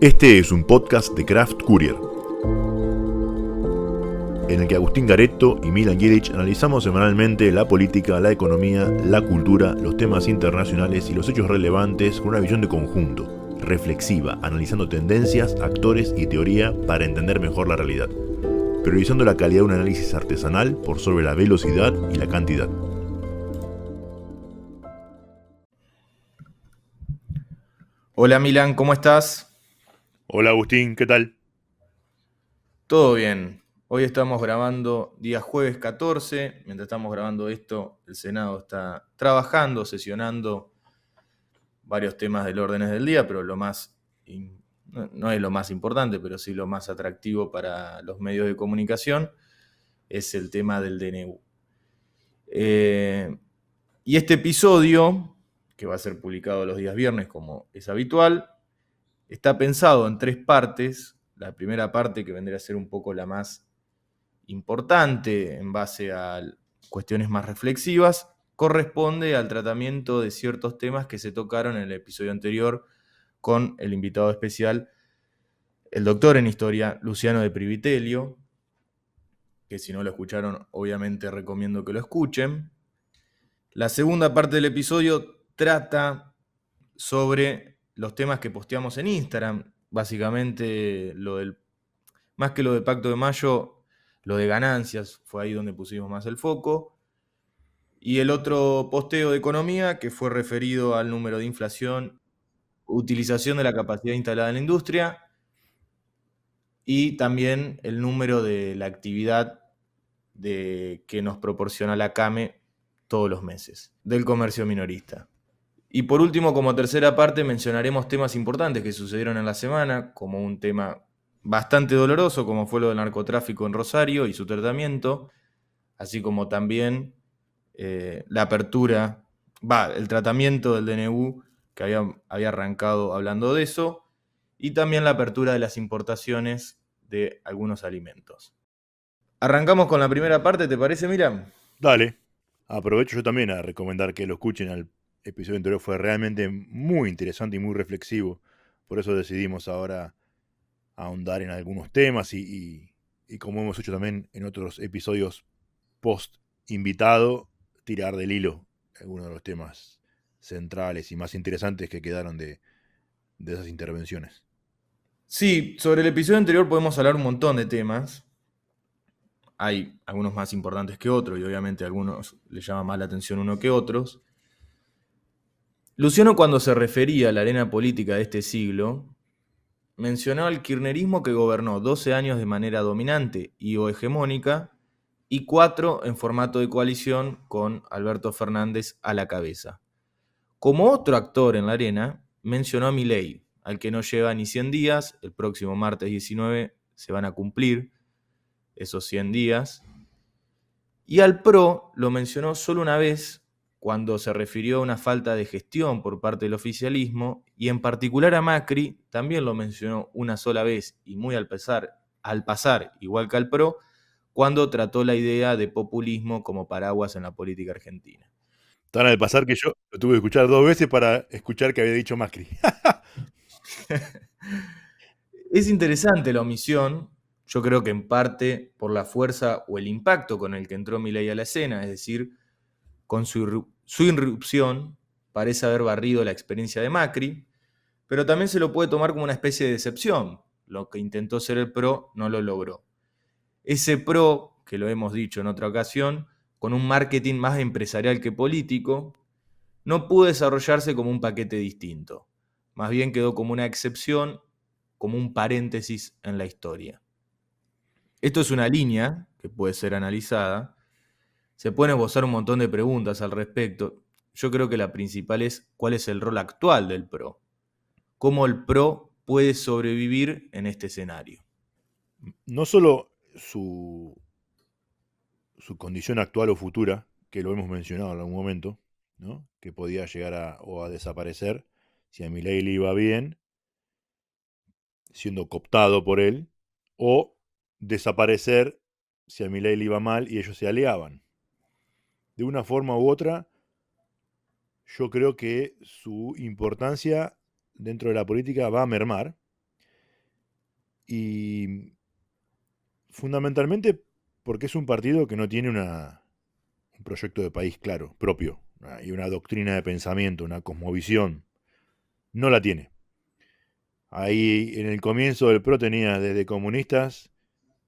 Este es un podcast de Craft Courier, en el que Agustín Garetto y Milan Jelic analizamos semanalmente la política, la economía, la cultura, los temas internacionales y los hechos relevantes con una visión de conjunto, reflexiva, analizando tendencias, actores y teoría para entender mejor la realidad, priorizando la calidad de un análisis artesanal por sobre la velocidad y la cantidad. Hola Milan, ¿cómo estás? Hola Agustín, ¿qué tal? Todo bien. Hoy estamos grabando día jueves 14. Mientras estamos grabando esto, el Senado está trabajando, sesionando varios temas del orden del día, pero no es lo más importante, pero sí lo más atractivo para los medios de comunicación, es el tema del DNU. Y este episodio, que va a ser publicado los días viernes como es habitual, está pensado en 3 partes. La primera parte, que vendría a ser un poco la más importante en base a cuestiones más reflexivas, corresponde al tratamiento de ciertos temas que se tocaron en el episodio anterior con el invitado especial, el doctor en historia Luciano de Privitelio, que si no lo escucharon, obviamente recomiendo que lo escuchen. La segunda parte del episodio trata sobre los temas que posteamos en Instagram, básicamente más que lo del Pacto de Mayo, lo de ganancias, fue ahí donde pusimos más el foco. Y el otro posteo de economía, que fue referido al número de inflación, utilización de la capacidad instalada en la industria y también el número de la actividad que nos proporciona la CAME todos los meses, del comercio minorista. Y por último, como tercera parte, mencionaremos temas importantes que sucedieron en la semana, como un tema bastante doloroso, como fue lo del narcotráfico en Rosario y su tratamiento, así como también la apertura, el tratamiento del DNU, que había arrancado hablando de eso, y también la apertura de las importaciones de algunos alimentos. Arrancamos con la primera parte, ¿te parece, Miriam? Dale, aprovecho yo también a recomendar que lo escuchen. Al episodio anterior fue realmente muy interesante y muy reflexivo, por eso decidimos ahora ahondar en algunos temas y como hemos hecho también en otros episodios post invitado, tirar del hilo algunos de los temas centrales y más interesantes que quedaron de esas intervenciones. Sí, sobre el episodio anterior podemos hablar un montón de temas. Hay algunos más importantes que otros y obviamente a algunos les llama más la atención uno que otros. Luciano, cuando se refería a la arena política de este siglo, mencionó al kirchnerismo, que gobernó 12 años de manera dominante y o hegemónica y 4 en formato de coalición con Alberto Fernández a la cabeza. Como otro actor en la arena, mencionó a Milei, al que no lleva ni 100 días, el próximo martes 19 se van a cumplir esos 100 días, y al PRO lo mencionó solo una vez, cuando se refirió a una falta de gestión por parte del oficialismo, y en particular a Macri también lo mencionó una sola vez y muy al pasar, igual que al PRO, cuando trató la idea de populismo como paraguas en la política argentina. Tan al pasar que yo lo tuve que escuchar 2 veces para escuchar que había dicho Macri. Es interesante la omisión, yo creo que en parte por la fuerza o el impacto con el que entró Milei a la escena, es decir, con su irrupción parece haber barrido la experiencia de Macri, pero también se lo puede tomar como una especie de decepción. Lo que intentó ser el PRO no lo logró. Ese PRO, que lo hemos dicho en otra ocasión, con un marketing más empresarial que político, no pudo desarrollarse como un paquete distinto. Más bien quedó como una excepción, como un paréntesis en la historia. Esto es una línea que puede ser analizada. Se pueden esbozar un montón de preguntas al respecto. Yo creo que la principal es cuál es el rol actual del PRO. ¿Cómo el PRO puede sobrevivir en este escenario? No solo su condición actual o futura, que lo hemos mencionado en algún momento, ¿no? Que podía llegar a desaparecer si a Milei le iba bien, siendo cooptado por él, o desaparecer si a Milei le iba mal y ellos se aliaban. De una forma u otra, yo creo que su importancia dentro de la política va a mermar, Y fundamentalmente porque es un partido que no tiene un proyecto de país claro, propio, y una doctrina de pensamiento, una cosmovisión. No la tiene. Ahí en el comienzo del PRO tenía desde comunistas,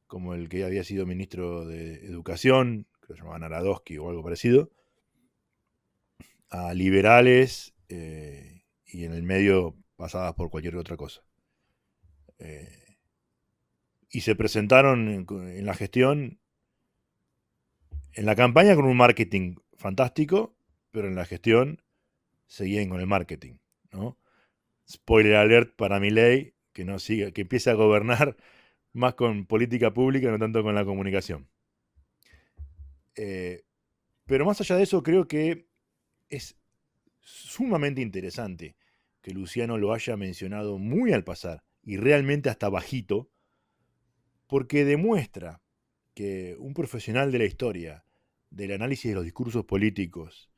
como el que había sido ministro de Educación, que lo llamaban Aradosky o algo parecido, a liberales, y en el medio pasadas por cualquier otra cosa. Y se presentaron en la gestión, en la campaña con un marketing fantástico, pero en la gestión seguían con el marketing, ¿no? Spoiler alert para Milei, que no siga, que empiece a gobernar más con política pública, no tanto con la comunicación. Pero más allá de eso, creo que es sumamente interesante que Luciano lo haya mencionado muy al pasar y realmente hasta bajito, porque demuestra que un profesional de la historia, del análisis de los discursos políticos,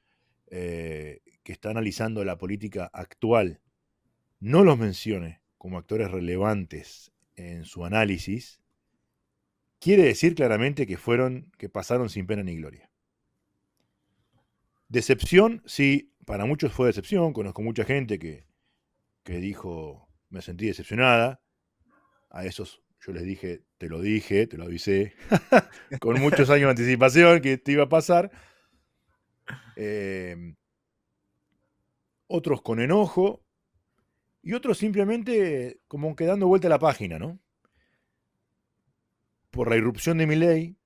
que está analizando la política actual, no los mencione como actores relevantes en su análisis, quiere decir claramente que pasaron sin pena ni gloria. Decepción, sí, para muchos fue decepción. Conozco mucha gente que dijo, me sentí decepcionada. A esos yo les dije, te lo avisé, con muchos años de anticipación que esto iba a pasar. Otros con enojo y otros simplemente como que dando vuelta a la página, ¿no? Por la irrupción de Milei,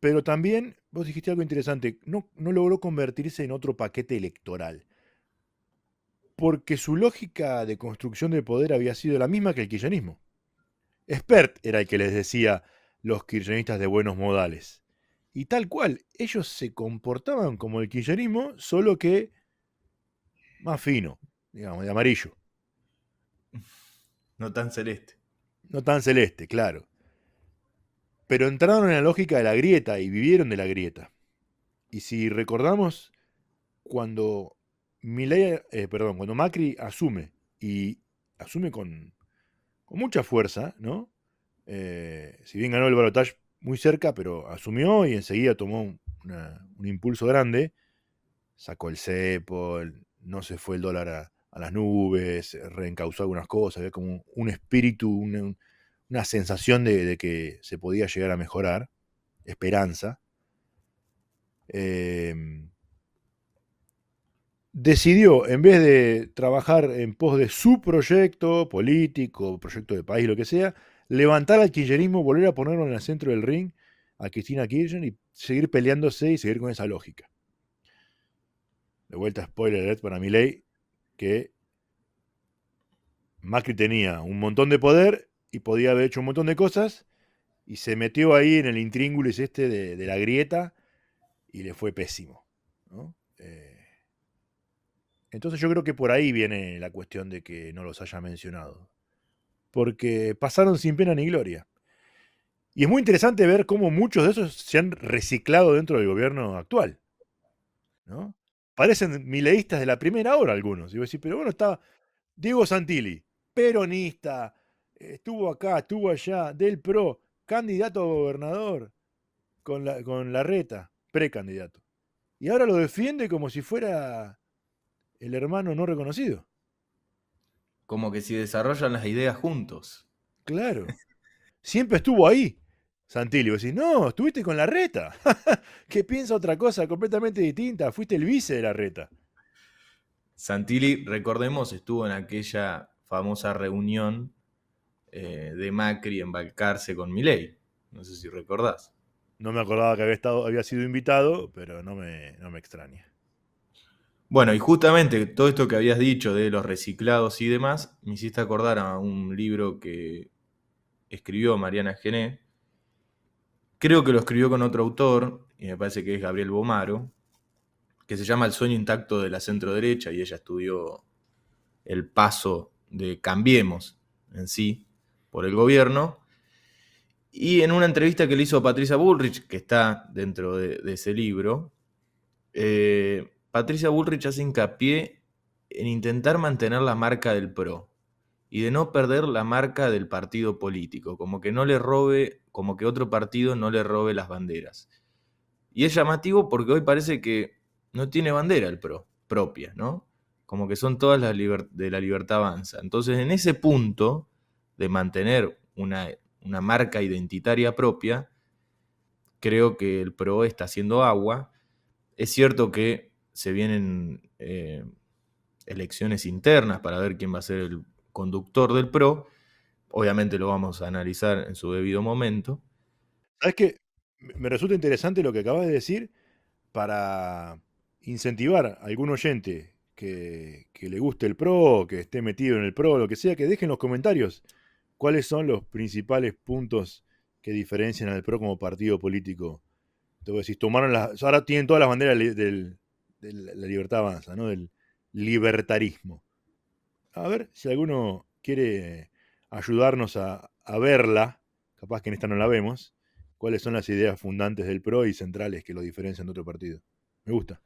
pero también, vos dijiste algo interesante, no logró convertirse en otro paquete electoral, porque su lógica de construcción de poder había sido la misma que el kirchnerismo. Spert era el que les decía los kirchneristas de buenos modales. Y tal cual, ellos se comportaban como el kirchnerismo, solo que más fino, digamos, de amarillo. No tan celeste. No tan celeste, claro. Pero entraron en la lógica de la grieta y vivieron de la grieta. Y si recordamos, cuando cuando Macri asume, y asume con mucha fuerza, ¿no? Si bien ganó el balotaje muy cerca, pero asumió y enseguida tomó un impulso grande, sacó el cepo, no se fue el dólar a las nubes, reencauzó algunas cosas, había como un espíritu, una sensación de que se podía llegar a mejorar, esperanza. Decidió, en vez de trabajar en pos de su proyecto político, proyecto de país, lo que sea, levantar al kirchnerismo, volver a ponerlo en el centro del ring a Cristina Kirchner y seguir peleándose y seguir con esa lógica. De vuelta, spoiler alert para Milei, que Macri tenía un montón de poder y podía haber hecho un montón de cosas y se metió ahí en el intríngulis este de la grieta y le fue pésimo, ¿no? Entonces yo creo que por ahí viene la cuestión de que no los haya mencionado. Porque pasaron sin pena ni gloria. Y es muy interesante ver cómo muchos de esos se han reciclado dentro del gobierno actual, ¿no? Parecen mileístas de la primera hora algunos. Y vos decís, pero bueno, está Diego Santilli, peronista, estuvo acá, estuvo allá, del PRO, candidato a gobernador con Larreta, precandidato. Y ahora lo defiende como si fuera el hermano no reconocido. Como que si desarrollan las ideas juntos. Claro. Siempre estuvo ahí. Santilli, vos decís, no, estuviste con Larreta. Que piensa otra cosa completamente distinta. Fuiste el vice de Larreta. Santilli, recordemos, estuvo en aquella famosa reunión de Macri en Balcarce con Milei. No sé si recordás. No me acordaba que había sido invitado, pero no me extraña. Bueno, y justamente todo esto que habías dicho de los reciclados y demás, me hiciste acordar a un libro que escribió Mariana Gené. Creo que lo escribió con otro autor, y me parece que es Gabriel Bomaro, que se llama El sueño intacto de la centro derecha, y ella estudió el paso de Cambiemos en sí por el gobierno. Y en una entrevista que le hizo a Patricia Bullrich, que está dentro de ese libro, Patricia Bullrich hace hincapié en intentar mantener la marca del PRO. y de no perder la marca del partido político, como que no le robe, como que otro partido no le robe las banderas. Y es llamativo porque hoy parece que no tiene bandera el PRO propia, ¿no? Como que son todas las de la Libertad Avanza. Entonces, en ese punto de mantener una marca identitaria propia, creo que el PRO está haciendo agua. Es cierto que se vienen elecciones internas para ver quién va a ser el conductor del PRO. Obviamente lo vamos a analizar en su debido momento. ¿Sabes qué? Me resulta interesante lo que acabas de decir para incentivar a algún oyente que le guste el PRO, que esté metido en el PRO, lo que sea, que deje en los comentarios cuáles son los principales puntos que diferencian al PRO como partido político. Te voy a decir, ahora tienen todas las banderas de la libertad avanza, ¿no? Del libertarismo. A ver si alguno quiere ayudarnos a verla, capaz que en esta no la vemos, cuáles son las ideas fundantes del PRO y centrales que lo diferencian de otro partido. Me gusta.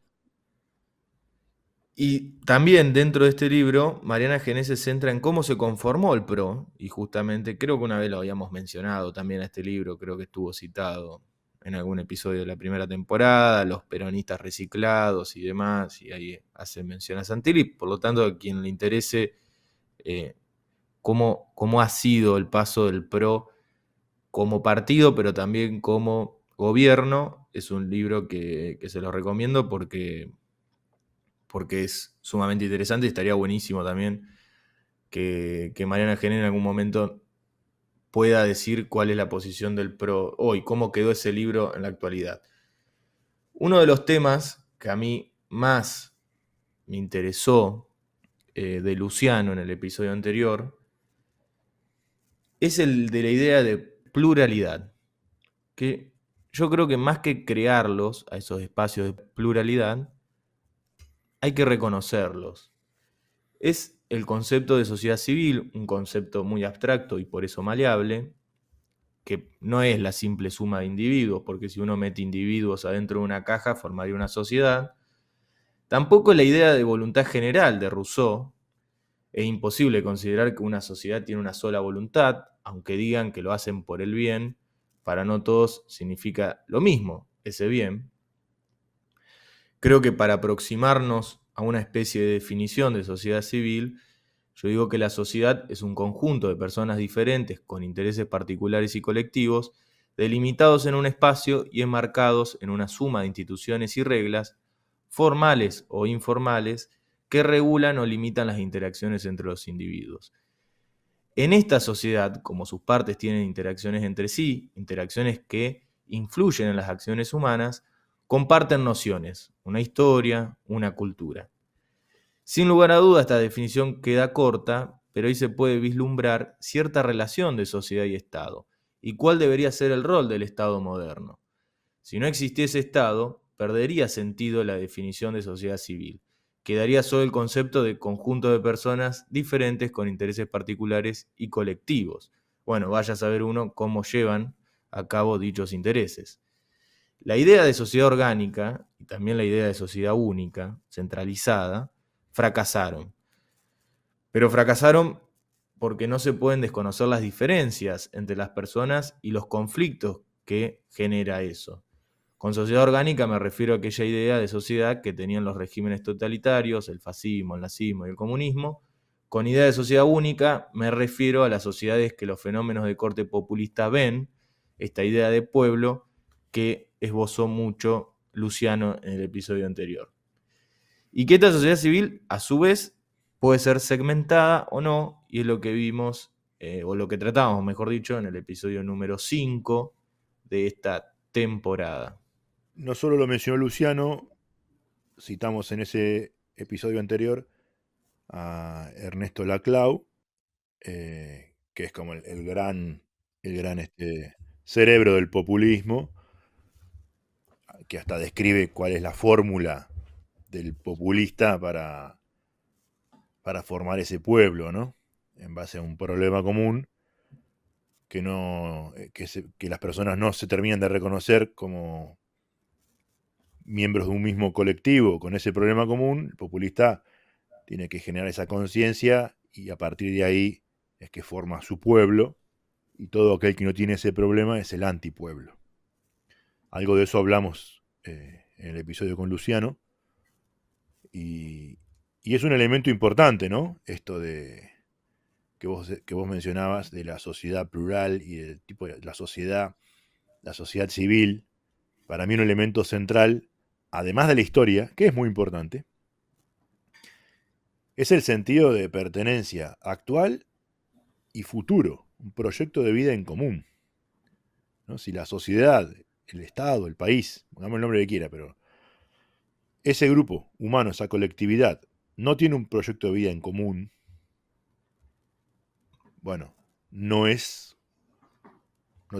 Y también dentro de este libro, Mariana Genés se centra en cómo se conformó el PRO, y justamente creo que una vez lo habíamos mencionado también a este libro, creo que estuvo citado en algún episodio de la primera temporada, los peronistas reciclados y demás, y ahí hace mención a Santilli, por lo tanto, a quien le interese cómo ha sido el paso del PRO como partido, pero también como gobierno, es un libro que se lo recomiendo porque es sumamente interesante y estaría buenísimo también que Mariana Genén en algún momento pueda decir cuál es la posición del PRO hoy, cómo quedó ese libro en la actualidad. Uno de los temas que a mí más me interesó de Luciano en el episodio anterior es el de la idea de pluralidad, que yo creo que más que crearlos a esos espacios de pluralidad, hay que reconocerlos. Es el concepto de sociedad civil, un concepto muy abstracto y por eso maleable, que no es la simple suma de individuos, porque si uno mete individuos adentro de una caja formaría una sociedad. Tampoco es la idea de voluntad general de Rousseau. Es imposible considerar que una sociedad tiene una sola voluntad, aunque digan que lo hacen por el bien. Para no todos significa lo mismo, ese bien. Creo que para aproximarnos a una especie de definición de sociedad civil, yo digo que la sociedad es un conjunto de personas diferentes con intereses particulares y colectivos, delimitados en un espacio y enmarcados en una suma de instituciones y reglas, formales o informales, que regulan o limitan las interacciones entre los individuos. En esta sociedad, como sus partes tienen interacciones entre sí, interacciones que influyen en las acciones humanas, comparten nociones, una historia, una cultura. Sin lugar a duda, esta definición queda corta, pero ahí se puede vislumbrar cierta relación de sociedad y Estado, y cuál debería ser el rol del Estado moderno. Si no existiese Estado, perdería sentido la definición de sociedad civil. Quedaría solo el concepto de conjunto de personas diferentes con intereses particulares y colectivos. Bueno, vaya a saber uno cómo llevan a cabo dichos intereses. La idea de sociedad orgánica y también la idea de sociedad única, centralizada, fracasaron. Pero fracasaron porque no se pueden desconocer las diferencias entre las personas y los conflictos que genera eso. Con sociedad orgánica me refiero a aquella idea de sociedad que tenían los regímenes totalitarios, el fascismo, el nazismo y el comunismo. Con idea de sociedad única me refiero a las sociedades que los fenómenos de corte populista ven, esta idea de pueblo que esbozó mucho Luciano en el episodio anterior. Y que esta sociedad civil, a su vez, puede ser segmentada o no, y es lo que vimos, o lo que tratamos, mejor dicho, en el episodio número 5 de esta temporada. No solo lo mencionó Luciano, citamos en ese episodio anterior a Ernesto Laclau, que es como el gran cerebro del populismo, que hasta describe cuál es la fórmula del populista para formar ese pueblo, ¿no? En base a un problema común que, no, que las personas no se terminan de reconocer como miembros de un mismo colectivo con ese problema común. El populista tiene que generar esa conciencia y a partir de ahí es que forma su pueblo, y todo aquel que no tiene ese problema es el antipueblo. Algo de eso hablamos en el episodio con Luciano, y es un elemento importante, ¿no? Esto de que vos mencionabas de la sociedad plural y del tipo de la sociedad civil. Para mí un elemento central, además de la historia, que es muy importante, es el sentido de pertenencia actual y futuro, un proyecto de vida en común, ¿no? Si la sociedad, el Estado, el país, pongamos el nombre que quiera, pero ese grupo humano, esa colectividad, no tiene un proyecto de vida en común, bueno, no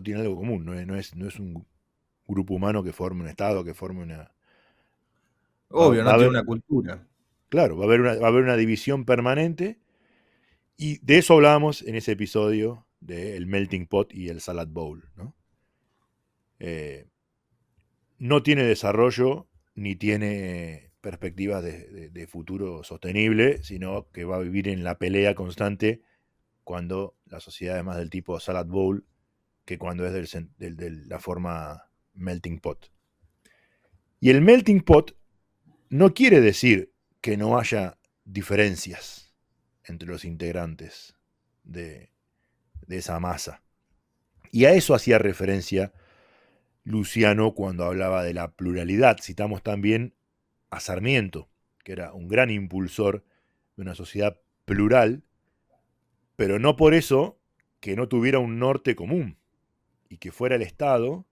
tiene algo común, no es un grupo humano que forme un Estado, que forme una... Obvio, Va no a tiene haber, una cultura. claro, va a haber una división permanente, y de eso hablábamos en ese episodio del Melting Pot y el Salad Bowl, ¿no? No tiene desarrollo ni tiene perspectivas de futuro sostenible, sino que va a vivir en la pelea constante cuando la sociedad es más del tipo Salad Bowl que cuando es de la forma Melting Pot. Y el Melting Pot no quiere decir que no haya diferencias entre los integrantes de esa masa. Y a eso hacía referencia Luciano cuando hablaba de la pluralidad. Citamos también a Sarmiento, que era un gran impulsor de una sociedad plural, pero no por eso que no tuviera un norte común y que fuera el Estado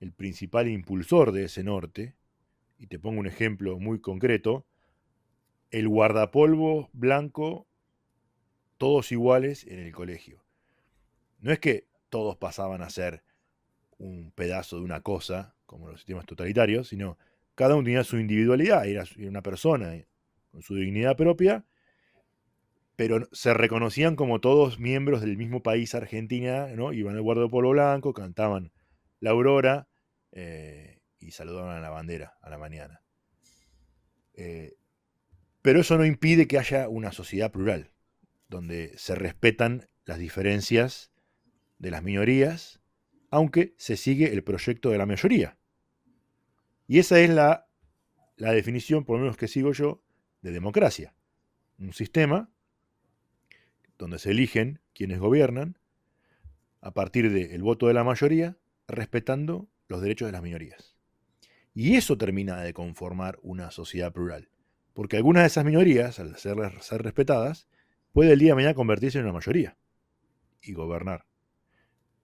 el principal impulsor de ese norte. Y te pongo un ejemplo muy concreto: el guardapolvo blanco, todos iguales en el colegio. No es que todos pasaban a ser un pedazo de una cosa, como los sistemas totalitarios, sino cada uno tenía su individualidad, era una persona con su dignidad propia, pero se reconocían como todos miembros del mismo país, Argentina, ¿no? Iban al guardapolvo blanco, cantaban la aurora y saludaban a la bandera a la mañana. Pero eso no impide que haya una sociedad plural, donde se respetan las diferencias de las minorías, aunque se sigue el proyecto de la mayoría. Y esa es la definición, por lo menos que sigo yo, de democracia. Un sistema donde se eligen quienes gobiernan a partir del voto de la mayoría, respetando los derechos de las minorías. Y eso termina de conformar una sociedad plural. Porque algunas de esas minorías, al ser respetadas, puede el día de mañana convertirse en una mayoría y gobernar.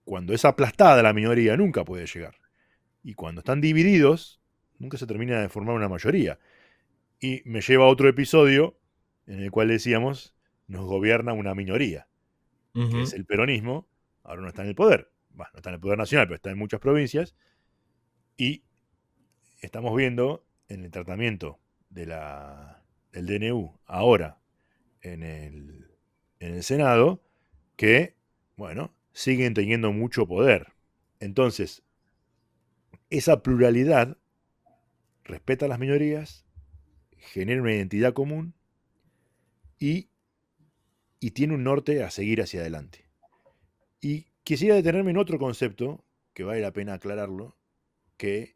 Cuando es aplastada la minoría, nunca puede llegar. Y cuando están divididos, nunca se termina de formar una mayoría. Y me lleva a otro episodio en el cual decíamos, nos gobierna una minoría, que es el peronismo. Ahora no está en el poder. Bueno, no está en el poder nacional, pero está en muchas provincias. Y estamos viendo en el tratamiento del DNU ahora en el Senado que, bueno, siguen teniendo mucho poder. Entonces, esa pluralidad respeta a las minorías, genera una identidad común y tiene un norte a seguir hacia adelante. Y quisiera detenerme en otro concepto, que vale la pena aclararlo, que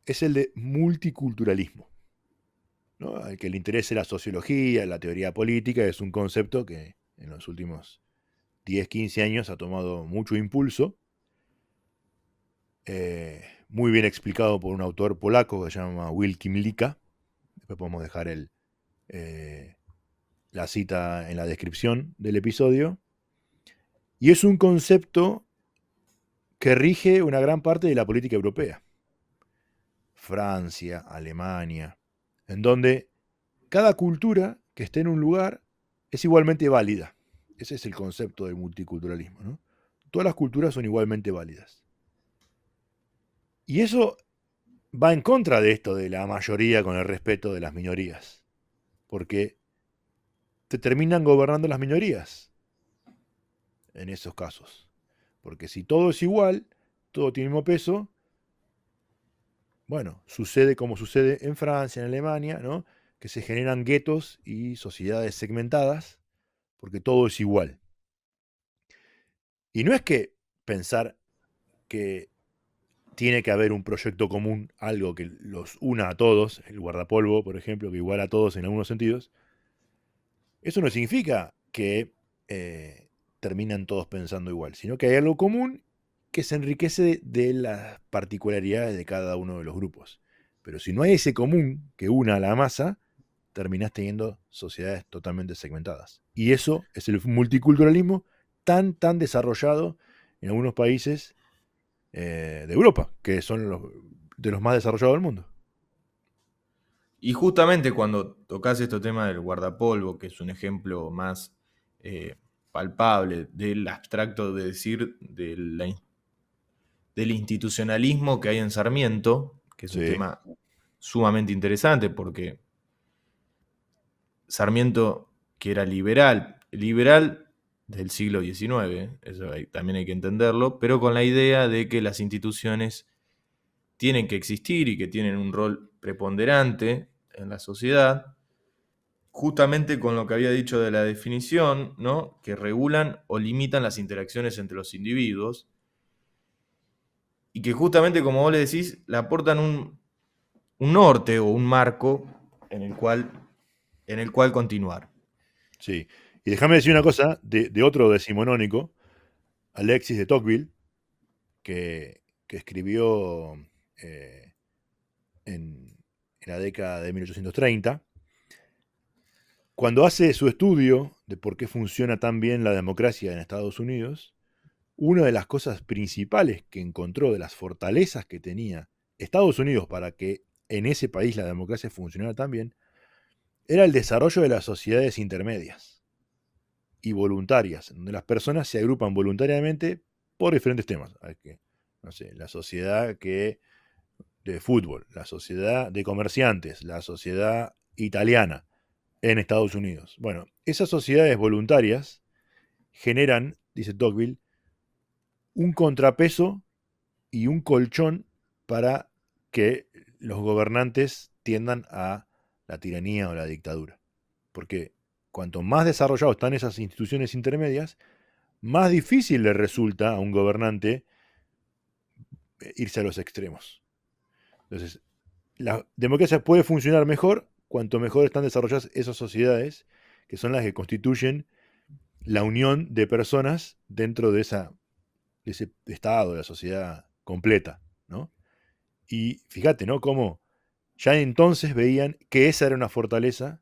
es el de multiculturalismo, ¿no? Al que le interese la sociología, la teoría política, es un concepto que en los últimos 10, 15 años ha tomado mucho impulso, muy bien explicado por un autor polaco que se llama Wilki Mlika. Después podemos dejar la cita en la descripción del episodio. Y es un concepto que rige una gran parte de la política europea. Francia, Alemania, en donde cada cultura que esté en un lugar es igualmente válida. Ese es el concepto del multiculturalismo, ¿no? Todas las culturas son igualmente válidas. Y eso va en contra de esto de la mayoría con el respeto de las minorías, porque te terminan gobernando las minorías en esos casos. Porque si todo es igual, todo tiene el mismo peso, bueno, sucede como sucede en Francia, en Alemania, ¿no? Que se generan guetos y sociedades segmentadas, porque todo es igual. Y no es que pensar que tiene que haber un proyecto común, algo que los una a todos, el guardapolvo, por ejemplo, que iguala a todos en algunos sentidos. Eso no significa que terminan todos pensando igual, sino que hay algo común que se enriquece de las particularidades de cada uno de los grupos. Pero si no hay ese común que una a la masa, terminás teniendo sociedades totalmente segmentadas. Y eso es el multiculturalismo tan desarrollado en algunos países de Europa, que son de los más desarrollados del mundo. Y justamente cuando tocas este tema del guardapolvo, que es un ejemplo más palpable del abstracto de decir del institucionalismo que hay en Sarmiento, que es un Sí, tema sumamente interesante porque Sarmiento, que era liberal del siglo XIX, eso también hay que entenderlo, pero con la idea de que las instituciones tienen que existir y que tienen un rol preponderante en la sociedad, justamente con lo que había dicho de la definición, ¿no? Que regulan o limitan las interacciones entre los individuos y que justamente, como vos le decís, le aportan un norte o un marco en el cual continuar. sí. Y déjame decir una cosa de otro decimonónico, Alexis de Tocqueville, que escribió eh, en la década de 1830, cuando hace su estudio de por qué funciona tan bien la democracia en Estados Unidos, una de las cosas principales que encontró de las fortalezas que tenía Estados Unidos para que en ese país la democracia funcionara tan bien, era el desarrollo de las sociedades intermedias y voluntarias, donde las personas se agrupan voluntariamente por diferentes temas. No sé, la sociedad de fútbol, la sociedad de comerciantes, la sociedad italiana en Estados Unidos. Bueno, esas sociedades voluntarias generan, dice Tocqueville, un contrapeso y un colchón para que los gobernantes tiendan a la tiranía o la dictadura. Porque cuanto más desarrollados están esas instituciones intermedias, más difícil le resulta a un gobernante irse a los extremos. Entonces, la democracia puede funcionar mejor cuanto mejor están desarrolladas esas sociedades, que son las que constituyen la unión de personas dentro de ese estado, de la sociedad completa, ¿no? Y fíjate, ¿no? Cómo ya entonces veían que esa era una fortaleza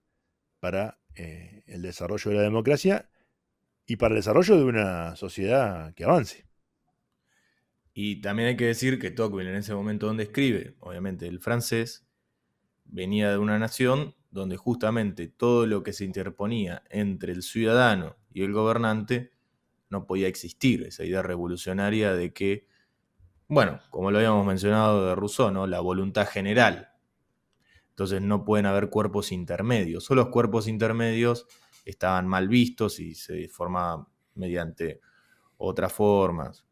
para el desarrollo de la democracia y para el desarrollo de una sociedad que avance. Y también hay que decir que Tocqueville en ese momento donde escribe, obviamente el francés, venía de una nación donde justamente todo lo que se interponía entre el ciudadano y el gobernante no podía existir. Esa idea revolucionaria de que, bueno, como lo habíamos mencionado de Rousseau, ¿no? La voluntad general. Entonces no pueden haber cuerpos intermedios. Solo los cuerpos intermedios estaban mal vistos y se formaban mediante otras formas.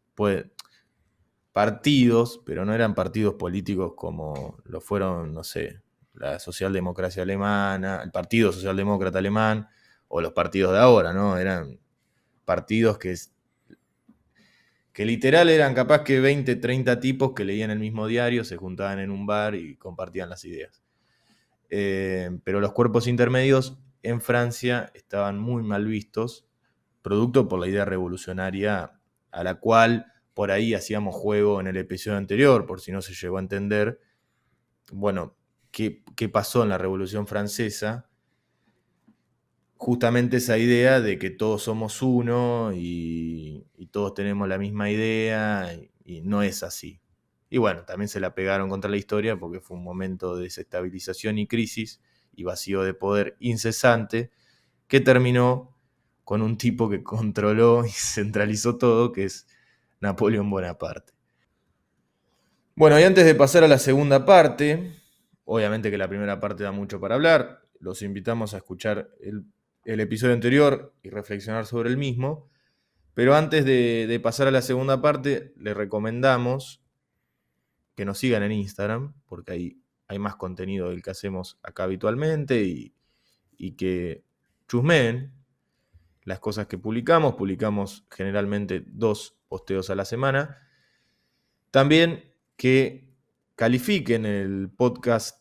Partidos, pero no eran partidos políticos como lo fueron, no sé, la socialdemocracia alemana, el Partido Socialdemócrata Alemán o los partidos de ahora, ¿no? Eran partidos que literal eran capaz que 20, 30 tipos que leían el mismo diario, se juntaban en un bar y compartían las ideas. Pero los cuerpos intermedios en Francia estaban muy mal vistos, producto por la idea revolucionaria a la cual por ahí hacíamos juego en el episodio anterior, por si no se llegó a entender. Bueno, qué pasó en la Revolución Francesa? Justamente esa idea de que todos somos uno y todos tenemos la misma idea y no es así. Y bueno, también se la pegaron contra la historia porque fue un momento de desestabilización y crisis y vacío de poder incesante que terminó con un tipo que controló y centralizó todo, que es Napoleón Bonaparte. Bueno, y antes de pasar a la segunda parte, obviamente que la primera parte da mucho para hablar, los invitamos a escuchar el episodio anterior y reflexionar sobre el mismo, pero antes de pasar a la segunda parte, les recomendamos que nos sigan en Instagram, porque ahí hay más contenido del que hacemos acá habitualmente y que chusmeen las cosas que publicamos. Publicamos generalmente 2 posteos a la semana. También que califiquen el podcast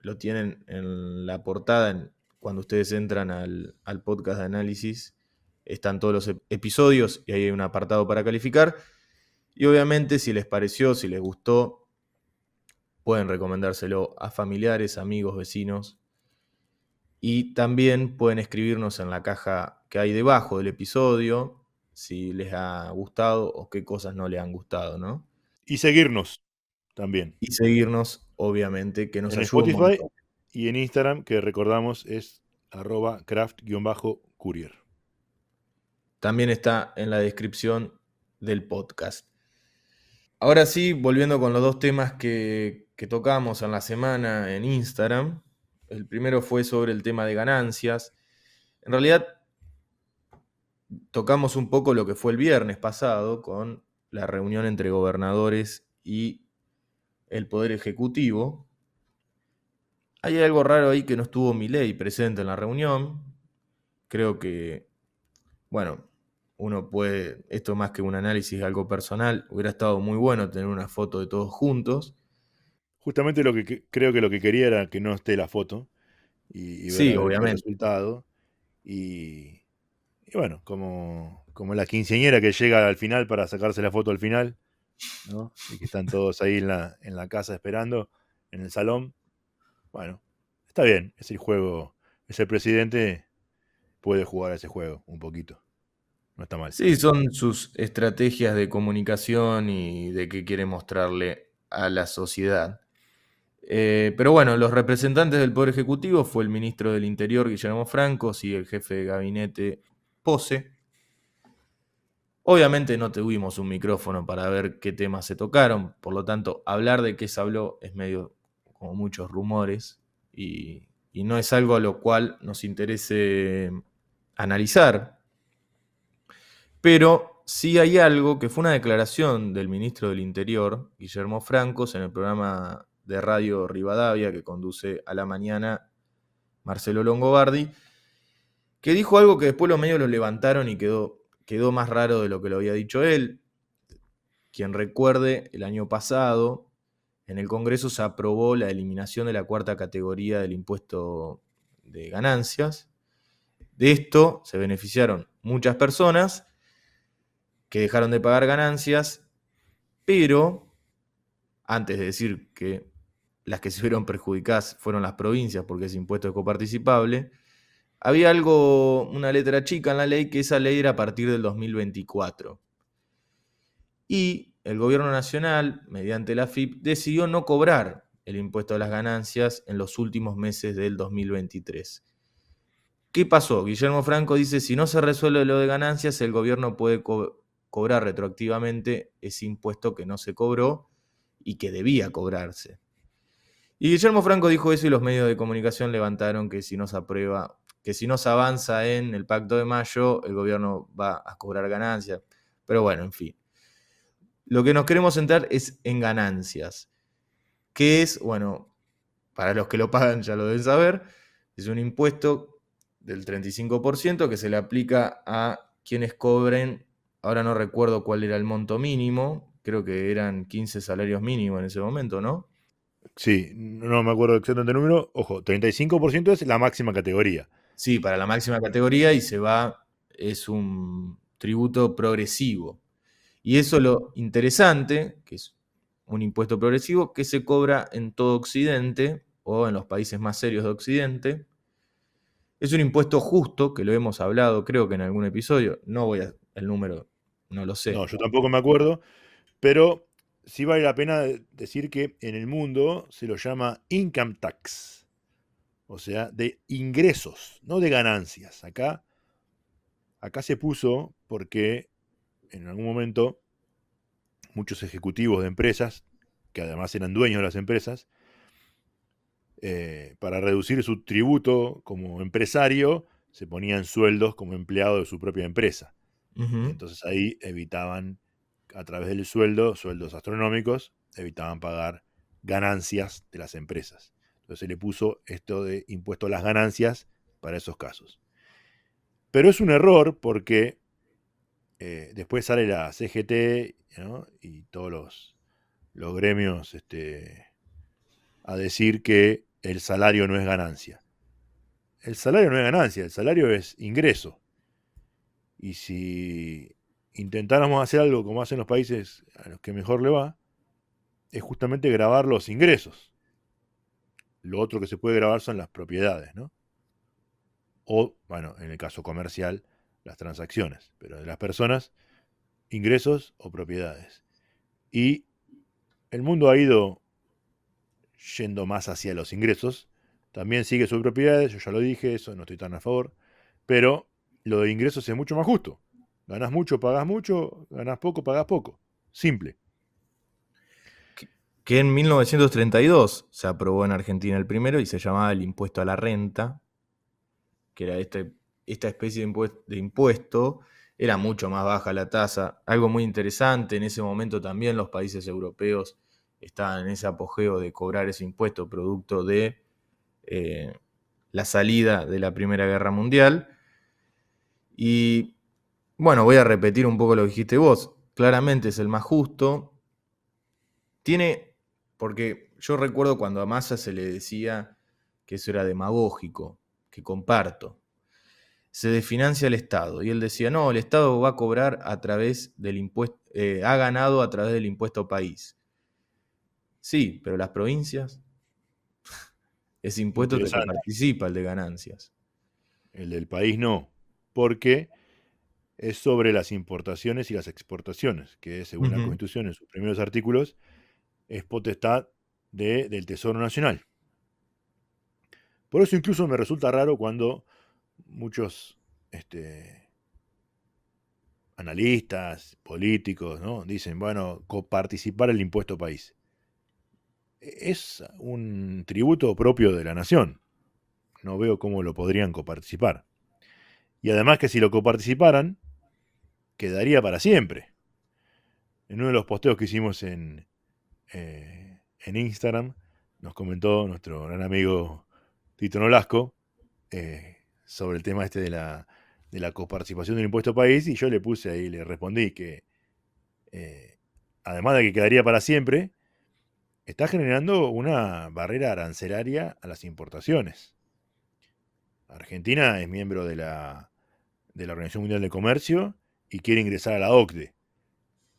lo tienen en la portada, cuando ustedes entran al podcast de análisis, están todos los episodios y ahí hay un apartado para calificar. Y obviamente si les pareció, si les gustó, pueden recomendárselo a familiares, amigos, vecinos. Y también pueden escribirnos en la caja que hay debajo del episodio si les ha gustado o qué cosas no les han gustado, ¿no? Y seguirnos también Y seguirnos, obviamente, que nos en ayuda un Spotify montón. y en Instagram, que recordamos es @craft_courier. También está en la descripción del podcast. Ahora sí, volviendo con los 2 temas que tocamos en la semana en Instagram. El primero fue sobre el tema de ganancias. En realidad, tocamos un poco lo que fue el viernes pasado con la reunión entre gobernadores y el Poder Ejecutivo. Hay algo raro ahí que no estuvo Milei presente en la reunión. Creo que, bueno, uno puede, esto más que un análisis de algo personal, hubiera estado muy bueno tener una foto de todos juntos. Justamente creo que lo que quería era que no esté la foto y ver Sí, a ver qué obviamente. resultado. Y, y bueno, como la quinceañera que llega al final para sacarse la foto al final, ¿no? Y que están todos ahí en la casa esperando, en el salón. Bueno, está bien, es el juego, es el presidente, puede jugar a ese juego un poquito, no está mal. Sí, son sus estrategias de comunicación y de qué quiere mostrarle a la sociedad. Pero bueno, los representantes del Poder Ejecutivo fue el ministro del Interior, Guillermo Franco, y el jefe de gabinete, Pose. Obviamente no tuvimos un micrófono para ver qué temas se tocaron, por lo tanto, hablar de qué se habló es medio como muchos rumores y no es algo a lo cual nos interese analizar. Pero sí hay algo que fue una declaración del ministro del Interior, Guillermo Francos, en el programa de radio Rivadavia que conduce a la mañana Marcelo Longobardi, que dijo algo que después los medios lo levantaron y quedó más raro de lo que lo había dicho él. Quien recuerde, el año pasado en el Congreso se aprobó la eliminación de la 4ª categoría del impuesto de ganancias. De esto se beneficiaron muchas personas que dejaron de pagar ganancias, pero antes de decir que las que se vieron perjudicadas fueron las provincias porque ese impuesto es coparticipable, había una letra chica en la ley, que esa ley era a partir del 2024. Y el gobierno nacional, mediante la AFIP, decidió no cobrar el impuesto a las ganancias en los últimos meses del 2023. ¿Qué pasó? Guillermo Franco dice, si no se resuelve lo de ganancias, el gobierno puede cobrar retroactivamente ese impuesto que no se cobró y que debía cobrarse. Y Guillermo Franco dijo eso y los medios de comunicación levantaron que si no se aprueba, que si no se avanza en el Pacto de Mayo, el gobierno va a cobrar ganancias. Pero bueno, en fin. Lo que nos queremos centrar es en ganancias. ¿Qué es? Bueno, para los que lo pagan ya lo deben saber. Es un impuesto del 35% que se le aplica a quienes cobren, ahora no recuerdo cuál era el monto mínimo, creo que eran 15 salarios mínimos en ese momento, ¿no? Sí, no me acuerdo exactamente el número. Ojo, 35% es la máxima categoría. Sí, para la máxima categoría y es un tributo progresivo. Y eso lo interesante, que es un impuesto progresivo que se cobra en todo Occidente o en los países más serios de Occidente. Es un impuesto justo, que lo hemos hablado creo que en algún episodio, el número no lo No, sé. yo tampoco me acuerdo, pero sí vale la pena decir que en el mundo se lo llama income tax, o sea, de ingresos, no de ganancias. Acá se puso porque en algún momento muchos ejecutivos de empresas, que además eran dueños de las empresas, para reducir su tributo como empresario, se ponían sueldos como empleado de su propia empresa. Y Ujú. entonces ahí evitaban, a través del sueldo, sueldos astronómicos, evitaban pagar ganancias de las empresas. Entonces se le puso esto de impuesto a las ganancias para esos casos. Pero es un error porque después sale la CGT, ¿no? Y todos los gremios a decir que el salario no es ganancia. El salario no es ganancia, el salario es ingreso. Y si intentáramos hacer algo como hacen los países a los que mejor le va, es justamente grabar los ingresos. Lo otro que se puede grabar son las propiedades, ¿no? O, bueno, en el caso comercial, las transacciones. Pero de las personas, ingresos o propiedades. Y el mundo ha ido yendo más hacia los ingresos. También sigue sus propiedades, yo ya lo dije, eso no estoy tan a favor. Pero lo de ingresos es mucho más justo. Ganás mucho, pagás mucho, ganás poco, pagás poco. Simple. Que en 1932 se aprobó en Argentina el primero y se llamaba el impuesto a la renta, que era esta especie de impuesto, era mucho más baja la tasa. Algo muy interesante, en ese momento también los países europeos estaban en ese apogeo de cobrar ese impuesto producto de la salida de la Primera Guerra Mundial. Y bueno, voy a repetir un poco lo que dijiste vos. Claramente es el más justo. Porque yo recuerdo cuando a Massa se le decía que eso era demagógico, que comparto. Se desfinancia el Estado. Y él decía, no, el Estado va a cobrar a través del impuesto, ha ganado a través del impuesto país. Sí, pero las provincias, ese impuesto te lo Interesante. participa el de ganancias. El del país no. Porque es sobre las importaciones y las exportaciones, que según la Ujú. Constitución, en sus primeros artículos, es potestad del Tesoro Nacional. Por eso incluso me resulta raro cuando muchos analistas, políticos, ¿no? Dicen, bueno, coparticipar el impuesto país. Es un tributo propio de la nación. No veo cómo lo podrían coparticipar. Y además que si lo coparticiparan, quedaría para siempre. En uno de los posteos que hicimos en Instagram, nos comentó nuestro gran amigo Tito Nolasco sobre el tema de la coparticipación del impuesto país, y yo le puse ahí, le respondí que además de que quedaría para siempre, está generando una barrera arancelaria a las importaciones. Argentina es miembro de la Organización Mundial de Comercio y quiere ingresar a la OCDE.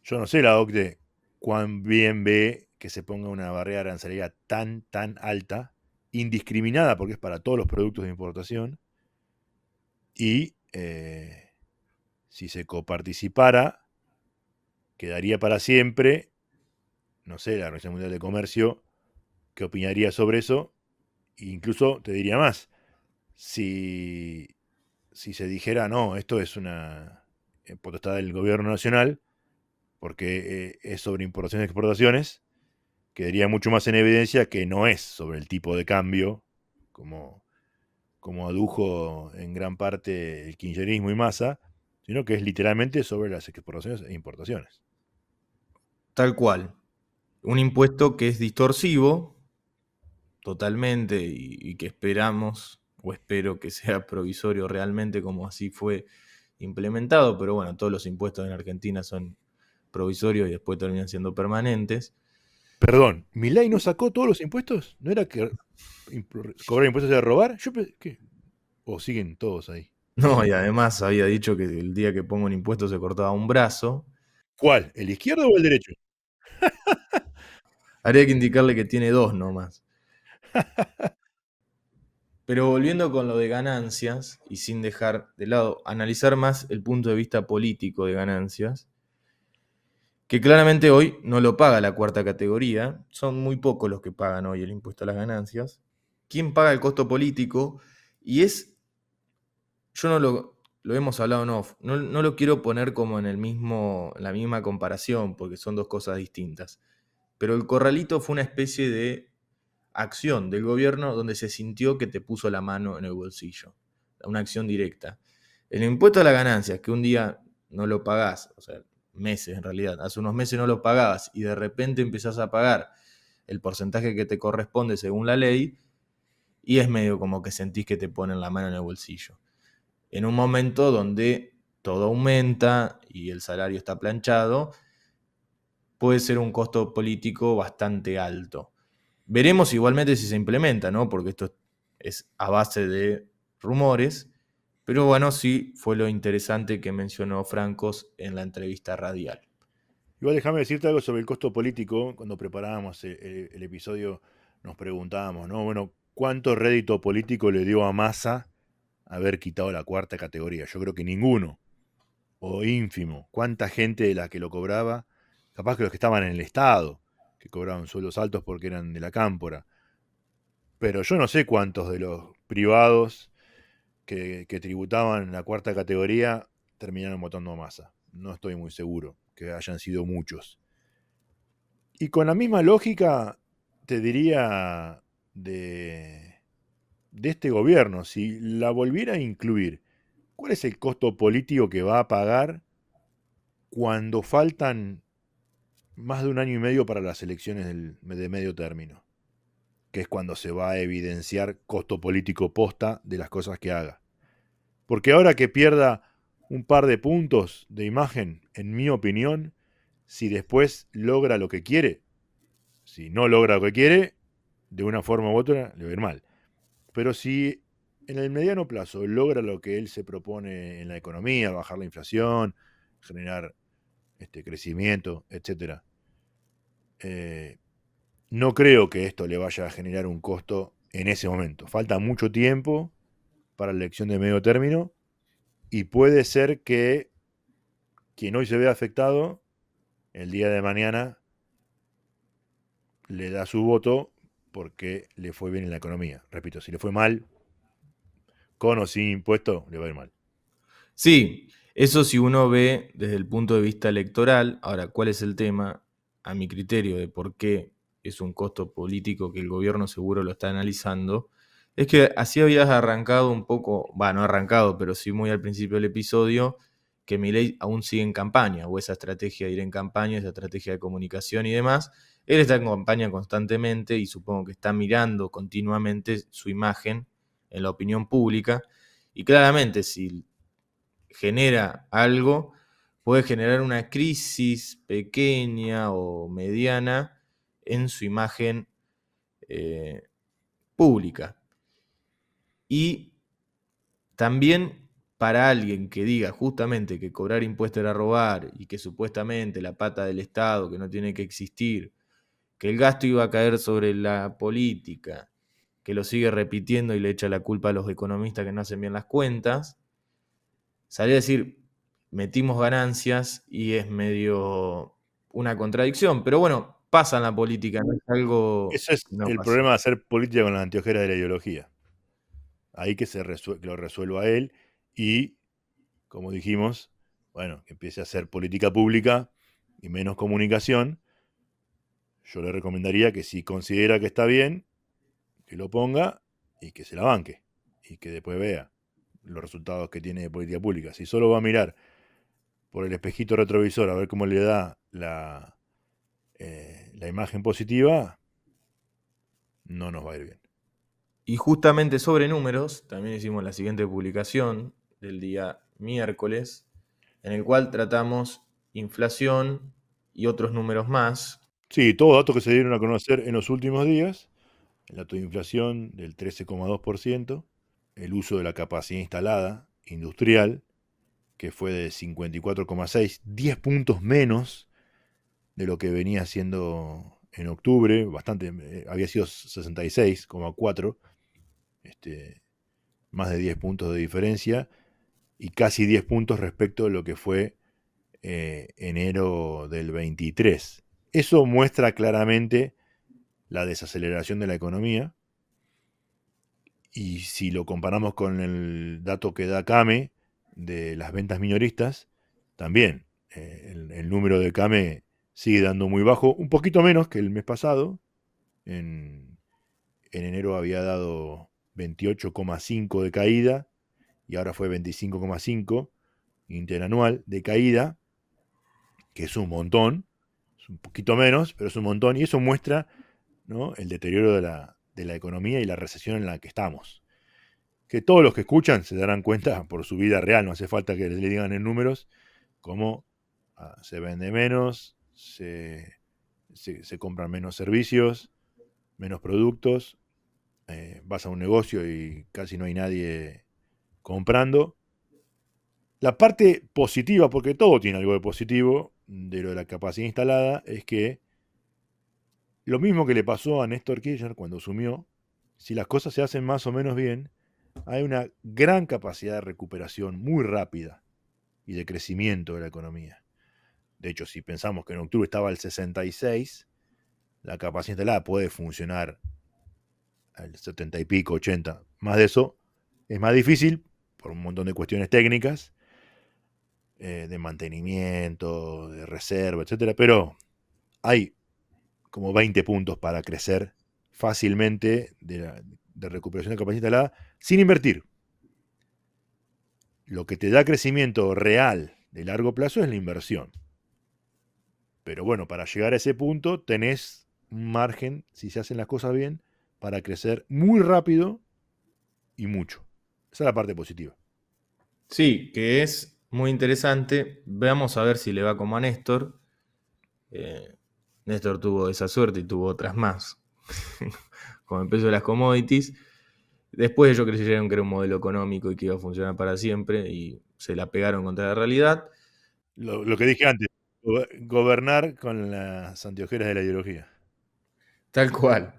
Yo no sé la OCDE cuán bien ve que se ponga una barrera arancelaria tan alta, indiscriminada porque es para todos los productos de importación, y si se coparticipara, quedaría para siempre. No sé, la Organización Mundial de Comercio, ¿qué opinaría sobre eso? E incluso te diría más, si se dijera, no, esto es una potestad del gobierno nacional, porque es sobre importaciones y exportaciones, quedaría mucho más en evidencia que no es sobre el tipo de cambio, como, como adujo en gran parte el kirchnerismo y Massa, sino que es literalmente sobre las exportaciones e importaciones. Tal cual. Un impuesto que es distorsivo totalmente y que esperamos o espero que sea provisorio realmente como así fue implementado, pero bueno, todos los impuestos en Argentina son provisorios y después terminan siendo permanentes. Perdón, ¿Milei no sacó todos los impuestos? ¿No era que cobrar impuestos era robar? ¿Qué? ¿O siguen todos ahí? No, y además había dicho que el día que pongo un impuesto se cortaba un brazo. ¿Cuál? ¿El izquierdo o el derecho? Habría que indicarle que tiene dos nomás. Pero volviendo con lo de ganancias, y sin dejar de lado, analizar más el punto de vista político de ganancias, que claramente hoy no lo paga la cuarta categoría, son muy pocos los que pagan hoy el impuesto a las ganancias. ¿Quién paga el costo político? Y yo no lo hemos hablado en off, no lo quiero poner como en la misma comparación, porque son dos cosas distintas. Pero el corralito fue una especie de acción del gobierno donde se sintió que te puso la mano en el bolsillo. Una acción directa. El impuesto a las ganancias, que un día no lo pagás, o sea, meses en realidad, hace unos meses no lo pagabas y de repente empezás a pagar el porcentaje que te corresponde según la ley, y es medio como que sentís que te ponen la mano en el bolsillo. en un momento donde todo aumenta y el salario está planchado, puede ser un costo político bastante alto. Veremos igualmente si se implementa, ¿no? Porque esto es a base de rumores, pero bueno, sí fue lo interesante que mencionó Francos en la entrevista radial. Igual déjame decirte algo sobre el costo político. Cuando preparábamos el episodio nos preguntábamos, ¿no? Bueno, ¿cuánto rédito político le dio a Massa haber quitado la cuarta categoría? Yo creo que ninguno, o ínfimo. ¿Cuánta gente de la que lo cobraba? Capaz que los que estaban en el Estado, que cobraban sueldos altos porque eran de la cámpora. Pero yo no sé cuántos de los privados que tributaban la cuarta categoría terminaron votando a Massa. No estoy muy seguro que hayan sido muchos. Y con la misma lógica, te diría de este gobierno, si la volviera a incluir, ¿cuál es el costo político que va a pagar cuando faltan más de un año y medio para las elecciones de medio término? Que es cuando se va a evidenciar costo político posta de las cosas que haga. Porque ahora que pierda un par de puntos de imagen, en mi opinión, si después logra lo que quiere, si no logra lo que quiere, de una forma u otra le va a ir mal. Pero si en el mediano plazo logra lo que él se propone en la economía, bajar la inflación, generar crecimiento, etcétera, no creo que esto le vaya a generar un costo en ese momento. Falta mucho tiempo para la elección de medio término y puede ser que quien hoy se vea afectado, el día de mañana le da su voto porque le fue bien en la economía. Repito, si le fue mal, con o sin impuesto, le va a ir mal. Sí, eso si uno ve desde el punto de vista electoral. Ahora, ¿cuál es el tema? A mi criterio de por qué es un costo político que el gobierno seguro lo está analizando, es que así habías arrancado un poco, no arrancado, pero sí muy al principio del episodio, que Milei aún sigue en campaña, o esa estrategia de ir en campaña, esa estrategia de comunicación y demás. Él está en campaña constantemente y supongo que está mirando continuamente su imagen en la opinión pública. Y claramente, si genera algo, puede generar una crisis pequeña o mediana en su imagen eh, pública. Y también para alguien que diga justamente que cobrar impuestos era robar y que supuestamente la pata del Estado, que no tiene que existir, que el gasto iba a caer sobre la política, que lo sigue repitiendo y le echa la culpa a los economistas que no hacen bien las cuentas, salir a decir, metimos ganancias y es medio una contradicción, pero bueno, pasa en la política, no es algo Ese es que no el pase. problema de hacer política con las anteojeras de la ideología. Ahí que que lo resuelva él y, como dijimos, bueno, que empiece a hacer política pública y menos comunicación. Yo le recomendaría que si considera que está bien, que lo ponga y que se la banque y que después vea los resultados que tiene de política pública. Si solo va a mirar por el espejito retrovisor a ver cómo le da la imagen positiva, no nos va a ir bien. Y justamente sobre números, también hicimos la siguiente publicación del día miércoles, en el cual tratamos inflación y otros números más. Sí, todos datos que se dieron a conocer en los últimos días, el dato de inflación del 13,2%, el uso de la capacidad instalada industrial, que fue de 54,6, 10 puntos menos de lo que venía siendo en octubre, bastante, había sido 66,4, más de 10 puntos de diferencia y casi 10 puntos respecto de lo que fue enero del 23. Eso muestra claramente la desaceleración de la economía y si lo comparamos con el dato que da CAME de las ventas minoristas, también el número de CAME sigue dando muy bajo, un poquito menos que el mes pasado. En enero había dado 28,5 de caída y ahora fue 25,5 interanual de caída, que es un montón, es un poquito menos, pero es un montón, y eso muestra, ¿no?, el deterioro de la economía y la recesión en la que estamos. que todos los que escuchan se darán cuenta por su vida real, no hace falta que le digan en números, cómo se vende menos, se compran menos servicios, menos productos, vas a un negocio y casi no hay nadie comprando. La parte positiva, porque todo tiene algo de positivo de lo de la capacidad instalada, es que lo mismo que le pasó a Néstor Kirchner cuando asumió, si las cosas se hacen más o menos bien, hay una gran capacidad de recuperación muy rápida y de crecimiento de la economía. De hecho, si pensamos que en octubre estaba al 66, la capacidad instalada puede funcionar al 70 y pico, 80. Más de eso es más difícil por un montón de cuestiones técnicas, de mantenimiento, de reserva, etcétera, pero hay como 20 puntos para crecer fácilmente de recuperación de capacidad instalada sin invertir. Lo que te da crecimiento real de largo plazo es la inversión. Pero bueno, para llegar a ese punto tenés un margen, si se hacen las cosas bien, para crecer muy rápido y mucho. Esa es la parte positiva. Sí, que es muy interesante. Veamos a ver si le va como a Néstor. Néstor tuvo esa suerte y tuvo otras más, con el peso de las commodities. Después ellos creyeron que era un modelo económico y que iba a funcionar para siempre y se la pegaron contra la realidad. Lo que dije antes, gobernar con las anteojeras de la ideología. Tal cual.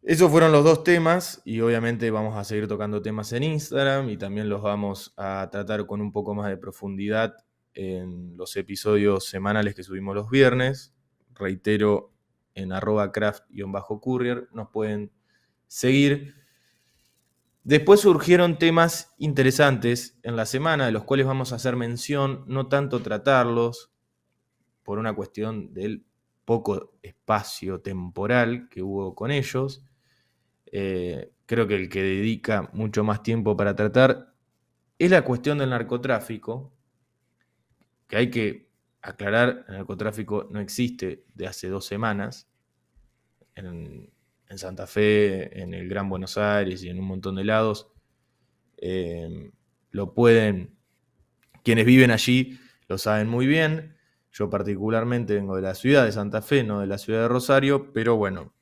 Esos fueron los dos temas y obviamente vamos a seguir tocando temas en Instagram y también los vamos a tratar con un poco más de profundidad en los episodios semanales que subimos los viernes. Reitero, en @craft_courier nos pueden seguir. Después surgieron temas interesantes en la semana, de los cuales vamos a hacer mención, no tanto tratarlos, por una cuestión del poco espacio temporal que hubo con ellos. Creo que el que dedica mucho más tiempo para tratar es la cuestión del narcotráfico, que hay que aclarar, el narcotráfico no existe de hace 2 semanas. En Santa Fe, en el Gran Buenos Aires y en un montón de lados, lo pueden, quienes viven allí lo saben muy bien. Yo particularmente vengo de la ciudad de Santa Fe, no de la ciudad de Rosario, pero bueno,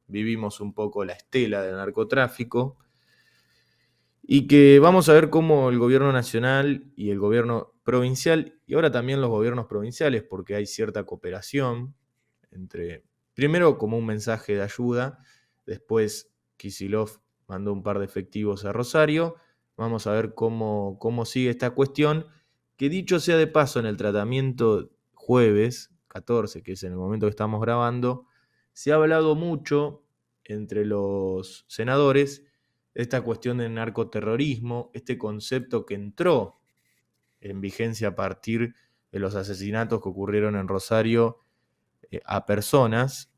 vivimos un poco la estela del narcotráfico y que vamos a ver cómo el gobierno nacional y el gobierno provincial, y ahora también los gobiernos provinciales, porque hay cierta cooperación entre, primero como un mensaje de ayuda, después Kicillof mandó un par de efectivos a Rosario. Vamos a ver cómo sigue esta cuestión, que dicho sea de paso, en el tratamiento jueves 14, que es en el momento que estamos grabando, se ha hablado mucho entre los senadores de esta cuestión del narcoterrorismo, este concepto que entró en vigencia a partir de los asesinatos que ocurrieron en Rosario a personas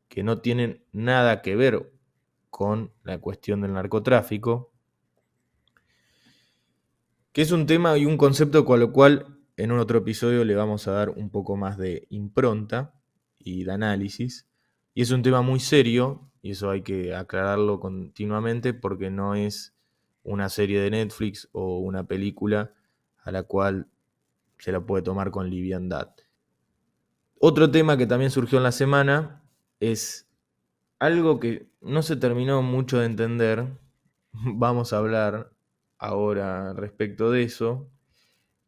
que no tienen nada que ver con la cuestión del narcotráfico, que es un tema y un concepto con lo cual en un otro episodio le vamos a dar un poco más de impronta y de análisis. Y es un tema muy serio, y eso hay que aclararlo continuamente, porque no es una serie de Netflix o una película a la cual se la puede tomar con liviandad. Otro tema que también surgió en la semana es algo que no se terminó mucho de entender. Vamos a hablar ahora respecto de eso,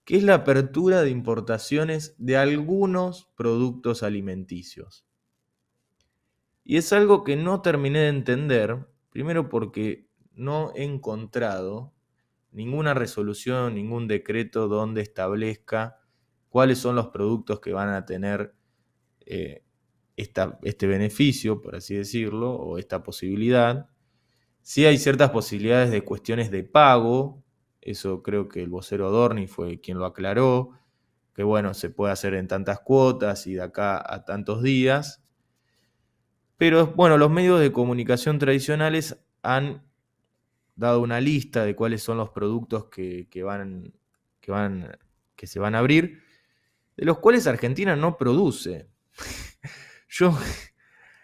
que es la apertura de importaciones de algunos productos alimenticios. Y es algo que no terminé de entender, primero porque no he encontrado ninguna resolución, ningún decreto donde establezca cuáles son los productos que van a tener este beneficio, por así decirlo, o esta posibilidad. Sí hay ciertas posibilidades de cuestiones de pago, eso creo que el vocero Dorni fue quien lo aclaró, que bueno, se puede hacer en tantas cuotas y de acá a tantos días. Pero bueno, los medios de comunicación tradicionales han dado una lista de cuáles son los productos que se van a abrir, de los cuales Argentina no produce.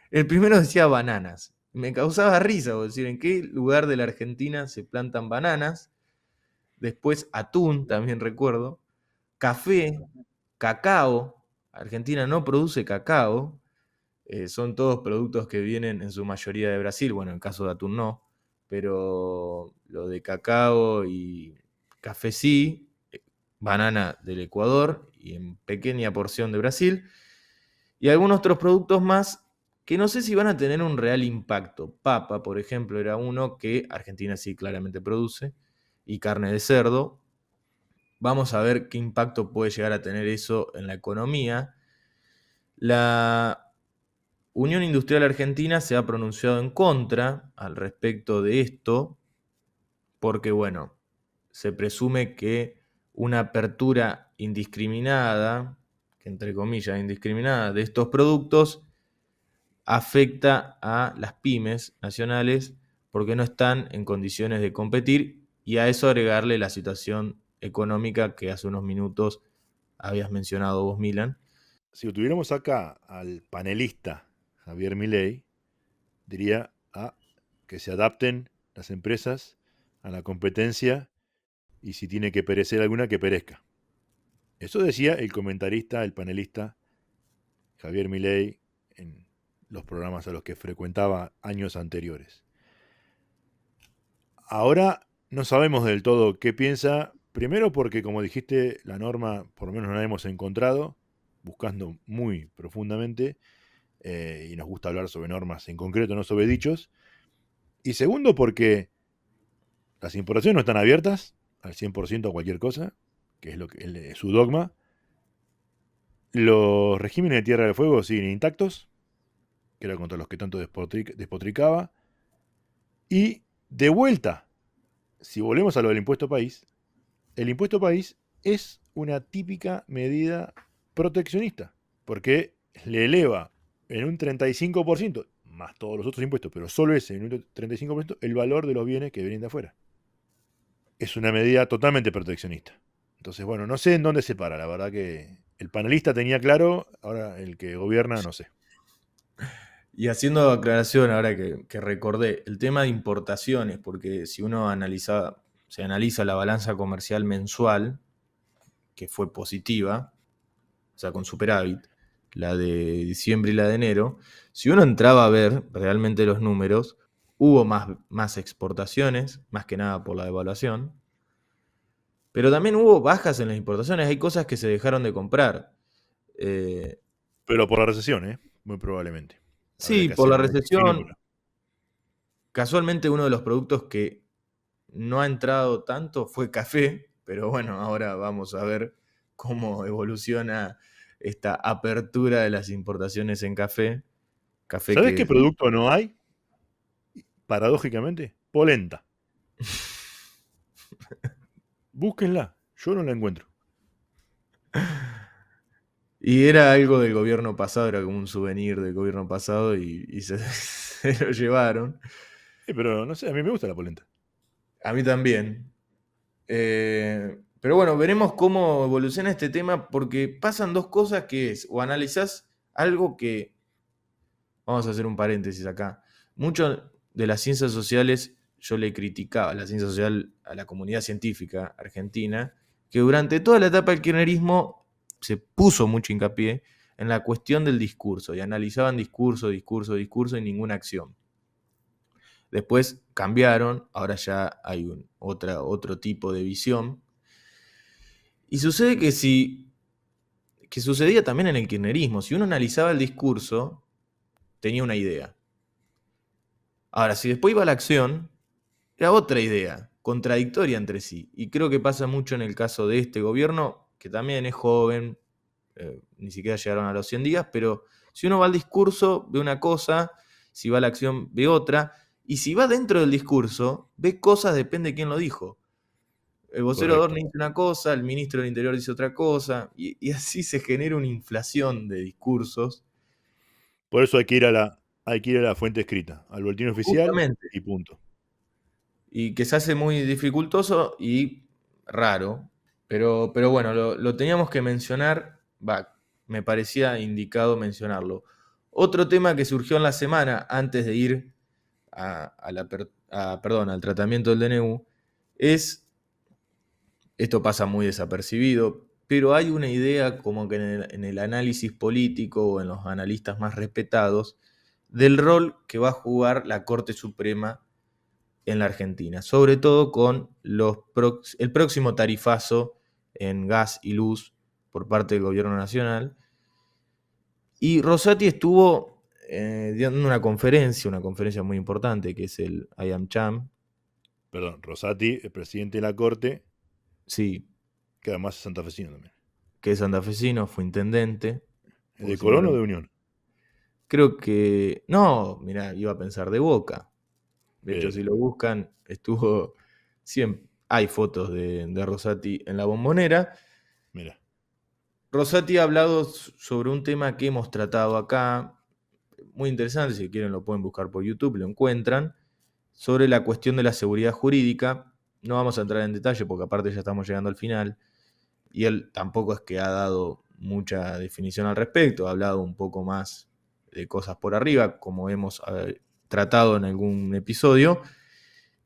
El primero decía bananas. Me causaba risa, es decir, ¿en qué lugar de la Argentina se plantan bananas? Después atún, también recuerdo. Café, cacao. Argentina no produce cacao. Son todos productos que vienen en su mayoría de Brasil. Bueno, en el caso de atún no. Pero lo de cacao y café sí. Banana del Ecuador y en pequeña porción de Brasil. Y algunos otros productos más que no sé si van a tener un real impacto. Papa, por ejemplo, era uno que Argentina sí claramente produce. Y carne de cerdo. Vamos a ver qué impacto puede llegar a tener eso en la economía. La Unión Industrial Argentina se ha pronunciado en contra al respecto de esto, porque, bueno, se presume que una apertura indiscriminada, entre comillas, indiscriminada, de estos productos afecta a las pymes nacionales porque no están en condiciones de competir, y a eso agregarle la situación económica que hace unos minutos habías mencionado vos, Milan. Si lo tuviéramos acá al panelista Javier Milei, diría que se adapten las empresas a la competencia y si tiene que perecer alguna, que perezca. Eso decía el comentarista, el panelista Javier Milei en los programas a los que frecuentaba años anteriores. Ahora no sabemos del todo qué piensa, primero porque, como dijiste, la norma por lo menos no la hemos encontrado, buscando muy profundamente, y nos gusta hablar sobre normas en concreto, no sobre dichos. Y segundo porque las importaciones no están abiertas al 100% a cualquier cosa, que es lo que es su dogma. Los regímenes de Tierra del Fuego siguen intactos, que era contra los que tanto despotricaba. Y de vuelta, si volvemos a lo del impuesto país, el impuesto país es una típica medida proteccionista, porque le eleva en un 35%, más todos los otros impuestos, pero solo ese, en un 35%, el valor de los bienes que vienen de afuera. Es una medida totalmente proteccionista. Entonces, bueno, no sé en dónde se para, la verdad que el panelista tenía claro, ahora el que gobierna, no sé. Y haciendo aclaración, ahora que recordé, el tema de importaciones, porque si uno se analiza la balanza comercial mensual, que fue positiva, o sea, con superávit, la de diciembre y la de enero, si uno entraba a ver realmente los números, hubo más exportaciones, más que nada por la devaluación, pero también hubo bajas en las importaciones, hay cosas que se dejaron de comprar. Eh, Pero por la recesión, muy probablemente. Habría sí, que por hacer la un análisis recesión, fino. casualmente uno de los productos que no ha entrado tanto fue café, pero bueno, ahora vamos a ver cómo evoluciona esta apertura de las importaciones en café. Café ¿Sabes que qué producto no hay? Paradójicamente, polenta. Búsquenla, yo no la encuentro. y era algo del gobierno pasado, era como un souvenir del gobierno pasado y se lo llevaron. Pero no sé, a mí me gusta la polenta. A mí también. Pero bueno, veremos cómo evoluciona este tema porque pasan dos cosas que es, o analizás algo que, vamos a hacer un paréntesis acá, mucho de las ciencias sociales yo le criticaba, la ciencia social a la comunidad científica argentina, que durante toda la etapa del kirchnerismo se puso mucho hincapié en la cuestión del discurso y analizaban discurso, discurso, discurso y ninguna acción. Después cambiaron, ahora ya hay otro tipo de visión. Y sucede que sucedía también en el kirchnerismo. Si uno analizaba el discurso, tenía una idea. Ahora, si después iba a la acción, era otra idea, contradictoria entre sí. Y creo que pasa mucho en el caso de este gobierno, que también es joven, ni siquiera llegaron a los 100 días, pero si uno va al discurso, ve una cosa, si va a la acción, ve otra, y si va dentro del discurso, ve cosas, depende de quién lo dijo. El vocero de Correcto. Adorni dice una cosa, el ministro del Interior dice otra cosa, y así se genera una inflación de discursos. Por eso hay que ir a la fuente escrita, al boletín oficial Justamente. y punto. Y que se hace muy dificultoso y raro, pero bueno, lo teníamos que mencionar, me parecía indicado mencionarlo. Otro tema que surgió en la semana, antes de ir al tratamiento del DNU esto pasa muy desapercibido, pero hay una idea como que en el análisis político o en los analistas más respetados del rol que va a jugar la Corte Suprema en la Argentina, sobre todo con el próximo tarifazo en gas y luz por parte del gobierno nacional. Y Rosati estuvo dando una conferencia muy importante, que es el IAMCHAM. Perdón, Rosati, el presidente de la Corte, Sí, que además es santafesino también. que es santafesino, fue intendente. ¿Es de Colón o de Unión? Creo que. No, mirá, iba a pensar de Boca. De hecho, si Pero, lo buscan, estuvo. Siempre. Hay fotos de Rosati en la Bombonera. mira, Rosati ha hablado sobre un tema que hemos tratado acá, muy interesante, si quieren lo pueden buscar por YouTube, lo encuentran, sobre la cuestión de la seguridad jurídica. No vamos a entrar en detalle porque aparte ya estamos llegando al final, y él tampoco es que ha dado mucha definición al respecto, ha hablado un poco más de cosas por arriba, como hemos tratado en algún episodio,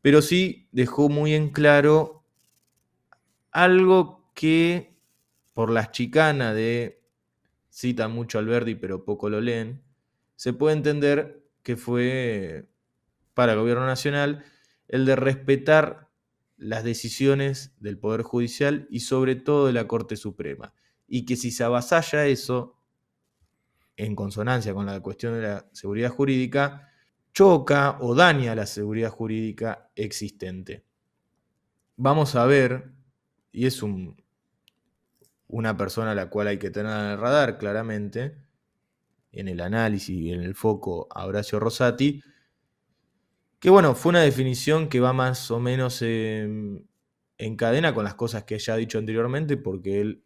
pero sí dejó muy en claro algo que por las chicanas de citan mucho a Alberdi pero poco lo leen, se puede entender que fue para el gobierno nacional el de respetar las decisiones del Poder Judicial y sobre todo de la Corte Suprema. Y que si se avasalla eso, en consonancia con la cuestión de la seguridad jurídica, choca o daña la seguridad jurídica existente. Vamos a ver, y es una persona a la cual hay que tener en el radar claramente, en el análisis y en el foco a Horacio Rosati, que bueno, fue una definición que va más o menos en cadena con las cosas que ya ha dicho anteriormente, porque él,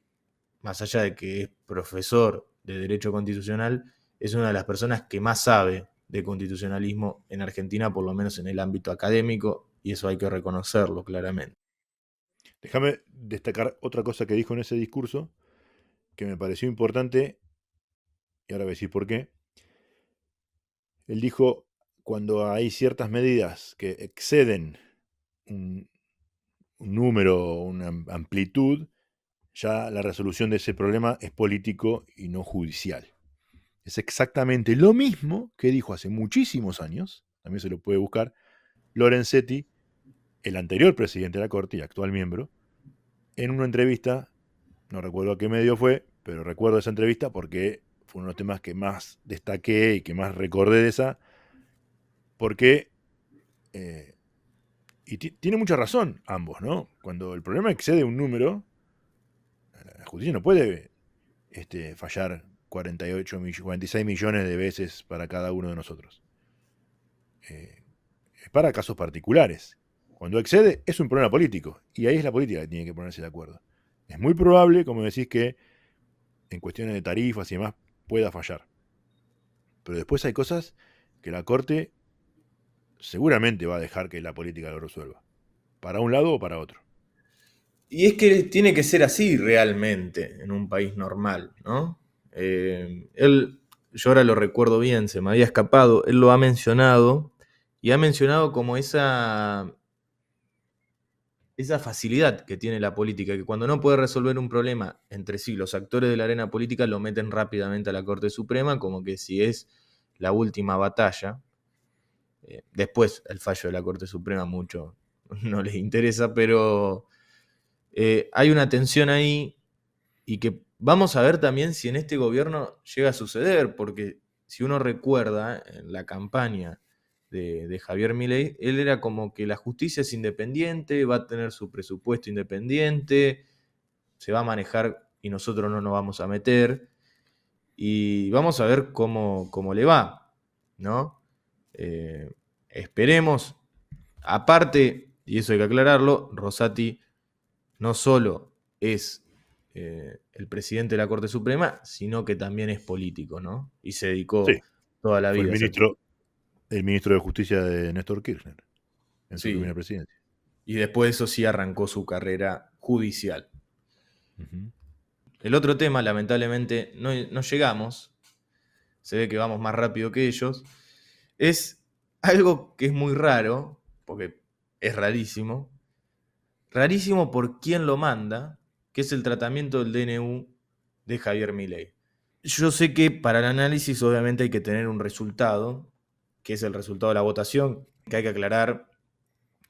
más allá de que es profesor de Derecho Constitucional, es una de las personas que más sabe de constitucionalismo en Argentina, por lo menos en el ámbito académico, y eso hay que reconocerlo claramente. déjame destacar otra cosa que dijo en ese discurso, que me pareció importante, y ahora voy a decir por qué. Él dijo, cuando hay ciertas medidas que exceden un, un número, una amplitud, ya la resolución de ese problema es político y no judicial. Es exactamente lo mismo que dijo hace muchísimos años, también se lo puede buscar, Lorenzetti, el anterior presidente de la Corte y actual miembro, en una entrevista, no recuerdo a qué medio fue, pero recuerdo esa entrevista porque fue uno de los temas que más destaqué y que más recordé de esa, porque, y tiene mucha razón ambos, ¿no? Cuando el problema excede un número, la justicia no puede fallar 46 millones de veces para cada uno de nosotros. Es para casos particulares. Cuando excede es un problema político y ahí es la política que tiene que ponerse de acuerdo. Es muy probable, como decís, que en cuestiones de tarifas y demás pueda fallar. Pero después hay cosas que la Corte seguramente va a dejar que la política lo resuelva. Para un lado o para otro. Y es que tiene que ser así realmente en un país normal, ¿no? Yo ahora lo recuerdo bien, se me había escapado, él lo ha mencionado y ha mencionado como esa facilidad que tiene la política, que cuando no puede resolver un problema entre sí, los actores de la arena política lo meten rápidamente a la Corte Suprema, como que si es la última batalla. Después el fallo de la Corte Suprema mucho no les interesa, pero hay una tensión ahí y que vamos a ver también si en este gobierno llega a suceder, porque si uno recuerda en la campaña de Javier Milei, él era como que la justicia es independiente, va a tener su presupuesto independiente, se va a manejar y nosotros no nos vamos a meter, y vamos a ver cómo le va, ¿no? Esperemos. Aparte, y eso hay que aclararlo, Rosati no solo es el presidente de la Corte Suprema, sino que también es político, ¿no? Y se Sí, dedicó toda la fue vida a ser. el ministro de Justicia de Néstor Kirchner en su primera Sí, presidencia. y después de eso sí arrancó su carrera judicial. Ujú. El otro tema, lamentablemente, no llegamos, se ve que vamos más rápido que ellos, es algo que es muy raro, porque es rarísimo, rarísimo por quién lo manda, que es el tratamiento del DNU de Javier Milei. Yo sé que para el análisis obviamente hay que tener un resultado, que es el resultado de la votación, que hay que aclarar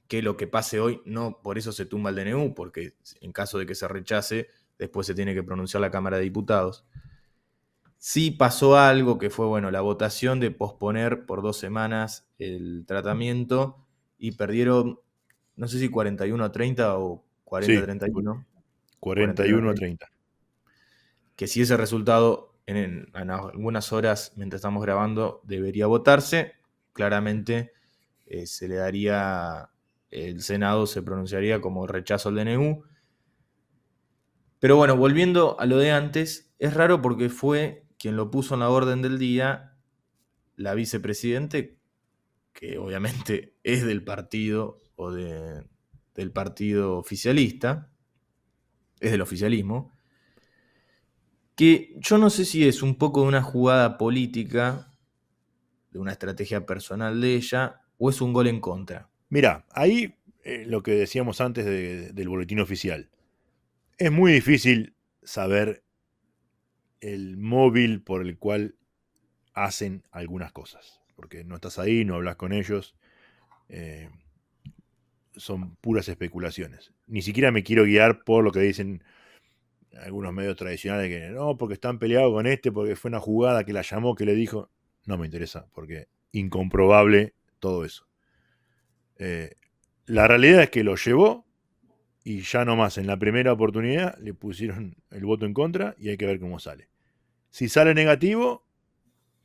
que lo que pase hoy no por eso se tumba el DNU, porque en caso de que se rechace, después se tiene que pronunciar la Cámara de Diputados. Sí pasó algo que fue, bueno, la votación de posponer por 2 semanas el tratamiento y perdieron, no sé si 41-30 o Sí, 40-31. 41 a 41-30. 30. Que si ese resultado en algunas horas mientras estamos grabando debería votarse, claramente se le daría, el Senado se pronunciaría como rechazo al DNU. Pero bueno, volviendo a lo de antes, es raro porque fue quien lo puso en la orden del día la vicepresidente, que obviamente es del partido del partido oficialista, es del oficialismo, que yo no sé si es un poco de una jugada política, de una estrategia personal de ella, o es un gol en contra. Mira, ahí lo que decíamos antes del boletín oficial. Es muy difícil saber el móvil por el cual hacen algunas cosas, porque no estás ahí, no hablas con ellos, eh, son puras especulaciones. Ni siquiera me quiero guiar por lo que dicen algunos medios tradicionales, que no, porque están peleados con este, porque fue una jugada que la llamó, que le dijo. No me interesa, porque incomprobable todo eso. La realidad es que lo llevó y ya nomás en la primera oportunidad le pusieron el voto en contra y hay que ver cómo sale. Si sale negativo,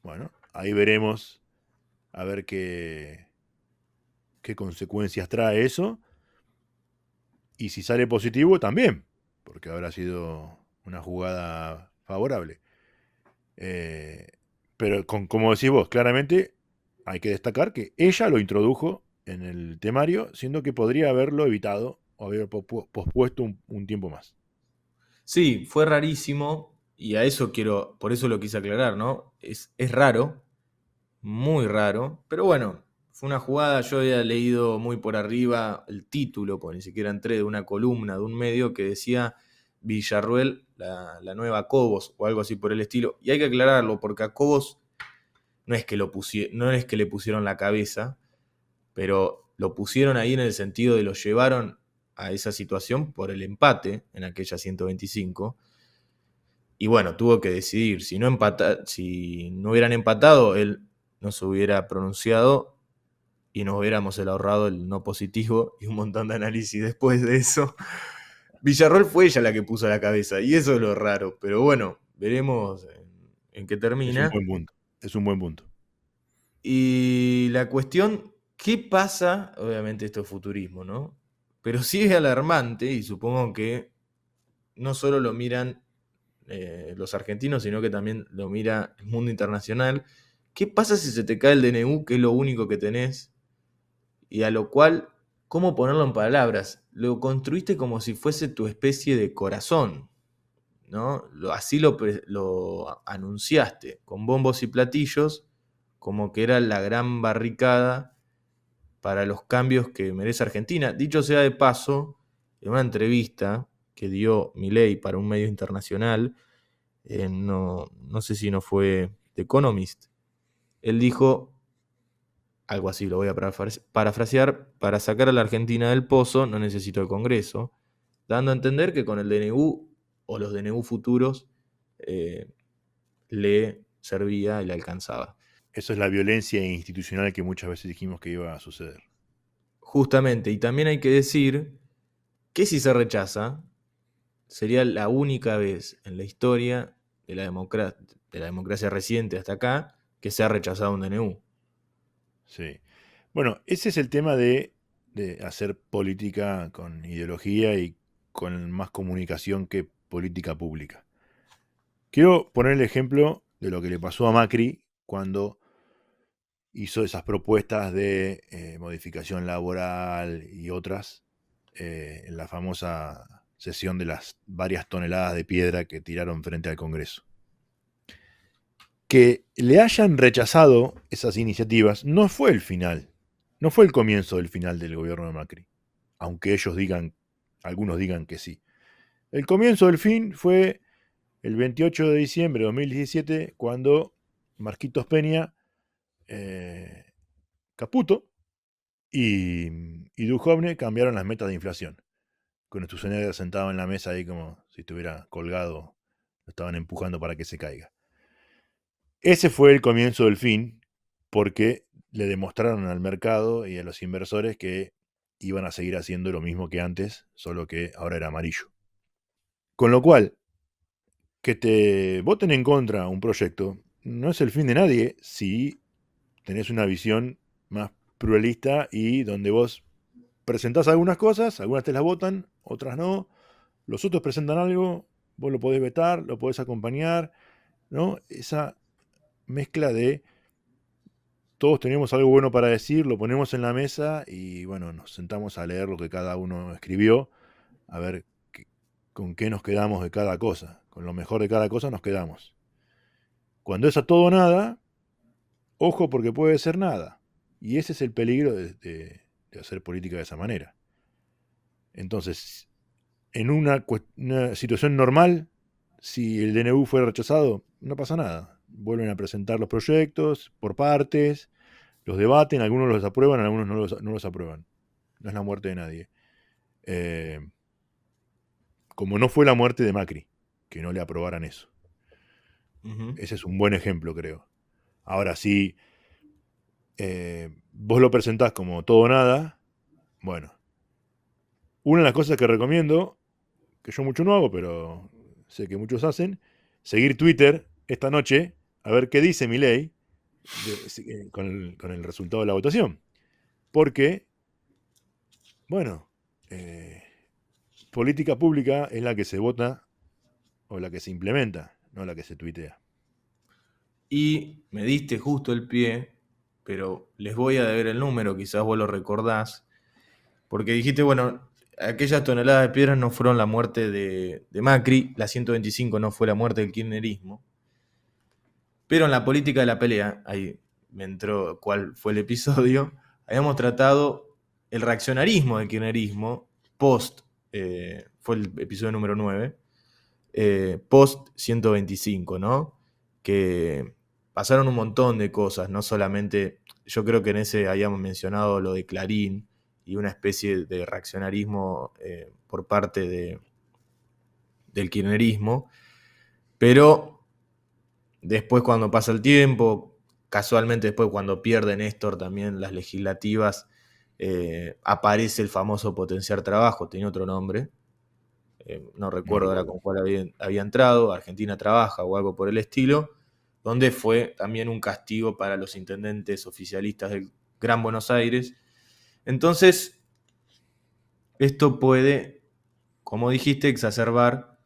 bueno, ahí veremos a ver qué consecuencias trae eso. Y si sale positivo, también, porque habrá sido una jugada favorable. Eh, pero como decís vos, claramente hay que destacar que ella lo introdujo en el temario, siendo que podría haberlo evitado o haber pospuesto un tiempo más. Sí, fue rarísimo y a eso quiero, por eso lo quise aclarar, ¿no? Es raro, muy raro, pero bueno, fue una jugada, yo había leído muy por arriba el título, porque ni siquiera entré, de una columna de un medio que decía Villarruel, la nueva Cobos o algo así por el estilo, y hay que aclararlo porque a Cobos no es que, no es que le pusieron la cabeza, pero lo pusieron ahí en el sentido de lo llevaron a esa situación por el empate en aquella 125. Y bueno, tuvo que decidir. Si no hubieran empatado, él no se hubiera pronunciado y nos hubiéramos ahorrado el no positivo y un montón de análisis después de eso. Villarroel fue ella la que puso la cabeza y eso es lo raro. Pero bueno, veremos en qué Es un termina. buen punto. Es un buen punto. Y la cuestión, ¿qué pasa? Obviamente esto es futurismo, ¿no? Pero sí es alarmante y supongo que no solo lo miran los argentinos, sino que también lo mira el mundo internacional. ¿Qué pasa si se te cae el DNU, que es lo único que tenés? Y a lo cual, ¿cómo ponerlo en palabras? Lo construiste como si fuese tu especie de corazón, ¿no? Así lo anunciaste, con bombos y platillos, como que era la gran barricada para los cambios que merece Argentina. Dicho sea de paso, en una entrevista que dio Milei para un medio internacional, no sé si no fue The Economist, él dijo algo así, lo voy a parafrasear: para sacar a la Argentina del pozo no necesito el Congreso, dando a entender que con el DNU o los DNU futuros eh, le servía y le alcanzaba. Eso es la violencia institucional que muchas veces dijimos que iba a suceder. Justamente, y también hay que decir que si se rechaza, sería la única vez en la historia de la democracia reciente hasta acá que se ha rechazado un DNU. Sí. Bueno, ese es el tema de hacer política con ideología y con más comunicación que política pública. Quiero poner el ejemplo de lo que le pasó a Macri cuando hizo esas propuestas de modificación laboral y otras en la famosa sesión de las varias toneladas de piedra que tiraron frente al Congreso. Que le hayan rechazado esas iniciativas no fue el final, no fue el comienzo del final del gobierno de Macri, aunque algunos digan que sí. El comienzo del fin fue el 28 de diciembre de 2017, cuando Marquitos Peña, Caputo y Duhovne cambiaron las metas de inflación. Con Sturzenegger sentado en la mesa ahí como si estuviera colgado, lo estaban empujando para que se caiga. Ese fue el comienzo del fin, porque le demostraron al mercado y a los inversores que iban a seguir haciendo lo mismo que antes, solo que ahora era amarillo. Con lo cual, que te voten en contra un proyecto no es el fin de nadie si tenés una visión más pluralista y donde vos presentás algunas cosas, algunas te las votan, otras no, los otros presentan algo, vos lo podés vetar, lo podés acompañar, ¿no? Esa mezcla de todos tenemos algo bueno para decir, lo ponemos en la mesa y bueno, nos sentamos a leer lo que cada uno escribió, a ver con qué nos quedamos de cada cosa. Con lo mejor de cada cosa nos quedamos. Cuando es a todo o nada, ojo porque puede ser nada. Y ese es el peligro de hacer política de esa manera. Entonces, en una situación normal, si el DNU fue rechazado, no pasa nada. Vuelven a presentar los proyectos por partes, los debaten, algunos los aprueban, algunos no los aprueban. No es la muerte de nadie. Como no fue la muerte de Macri, que no le aprobaran eso. Ese es un buen ejemplo, creo. Ahora, si vos lo presentás como todo o nada, bueno. Una de las cosas que recomiendo, que yo mucho no hago, pero sé que muchos hacen, seguir Twitter esta noche a ver qué dice Milei con el resultado de la votación. Porque, bueno, política pública es la que se vota o la que se implementa, no la que se tuitea. Y me diste justo el pie, pero les voy a deber el número, quizás vos lo recordás, porque dijiste, bueno, aquellas toneladas de piedras no fueron la muerte de Macri, la 125 no fue la muerte del kirchnerismo, pero en la política de la pelea, ahí me entró cuál fue el episodio, habíamos tratado el reaccionarismo del kirchnerismo post, fue el episodio número 9, post 125, ¿no? Que pasaron un montón de cosas, no solamente, yo creo que en ese habíamos mencionado lo de Clarín y una especie de reaccionarismo por parte del kirchnerismo, pero después cuando pasa el tiempo, casualmente después cuando pierde Néstor también las legislativas, aparece el famoso potenciar trabajo, tenía otro nombre, no recuerdo ahora con cuál había entrado, Argentina Trabaja o algo por el estilo, donde fue también un castigo para los intendentes oficialistas del Gran Buenos Aires. Entonces, esto puede, como dijiste, exacerbar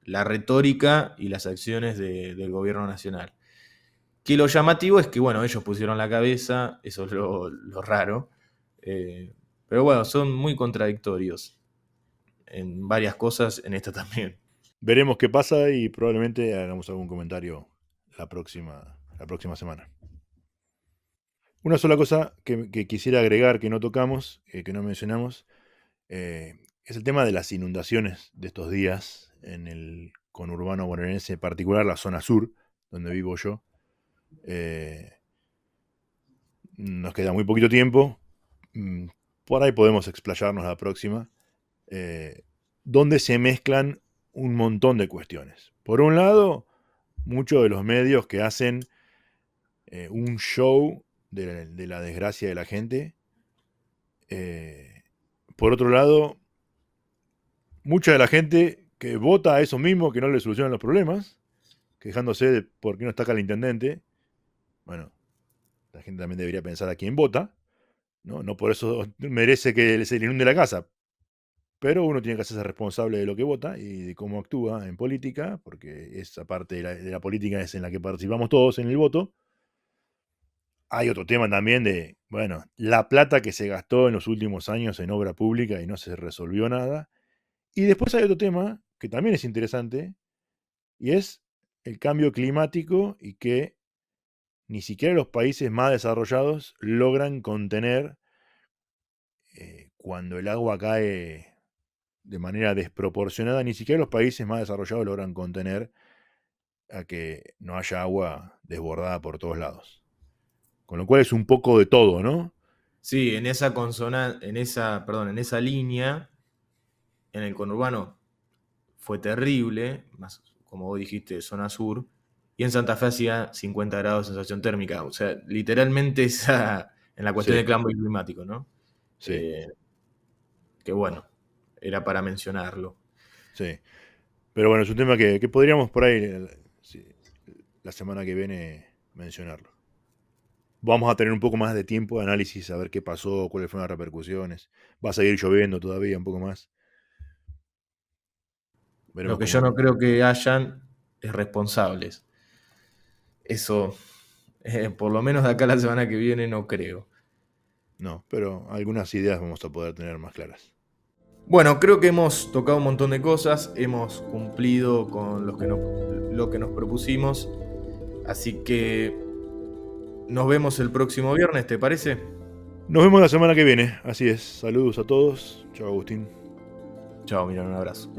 la retórica y las acciones del gobierno nacional. Que lo llamativo es que, bueno, ellos pusieron la cabeza, eso es lo raro, pero bueno, son muy contradictorios en varias cosas, en esta también. Veremos qué pasa y probablemente hagamos algún comentario la próxima semana. Una sola cosa que quisiera agregar que no tocamos, que no mencionamos, es el tema de las inundaciones de estos días en el conurbano bonaerense, en particular la zona sur, donde vivo yo. Nos queda muy poquito tiempo. Por ahí podemos explayarnos la próxima. Donde se mezclan un montón de cuestiones. Por un lado, muchos de los medios que hacen un show de la desgracia de la gente. Por otro lado, mucha de la gente que vota a eso mismo, que no le solucionan los problemas, quejándose de por qué no está acá el intendente. Bueno, la gente también debería pensar a quién vota, ¿no? No por eso merece que se le inunde la casa. Pero uno tiene que hacerse responsable de lo que vota y de cómo actúa en política, porque esa parte de la política es en la que participamos todos en el voto. Hay otro tema también de, bueno, la plata que se gastó en los últimos años en obra pública y no se resolvió nada. Y después hay otro tema que también es interesante, y es el cambio climático y que ni siquiera los países más desarrollados logran contener cuando el agua cae de manera desproporcionada, ni siquiera los países más desarrollados logran contener a que no haya agua desbordada por todos lados. Con lo cual es un poco de todo, ¿no? Sí, en esa en esa línea, en el conurbano fue terrible, más como vos dijiste, zona sur, y en Santa Fe hacía 50 grados de sensación térmica. O sea, literalmente esa, en la cuestión Sí, del cambio climático, ¿no? sí, Eh, que bueno, era para mencionarlo. sí. Pero bueno, es un tema que podríamos por ahí sí, la semana que viene mencionarlo. Vamos a tener un poco más de tiempo de análisis, a ver qué pasó, cuáles fueron las repercusiones. Va a seguir lloviendo todavía un poco más. Lo Veremos que yo cómo. no creo que hayan es responsables. Eso, por lo menos de acá a la semana que viene, no creo. No, pero algunas ideas vamos a poder tener más claras. Bueno, creo que hemos tocado un montón de cosas, hemos cumplido con lo que nos propusimos, así que nos vemos el próximo viernes, ¿te parece? Nos vemos la semana que viene. Así es. Saludos a todos. Chao, Agustín. Chao, mira, un abrazo.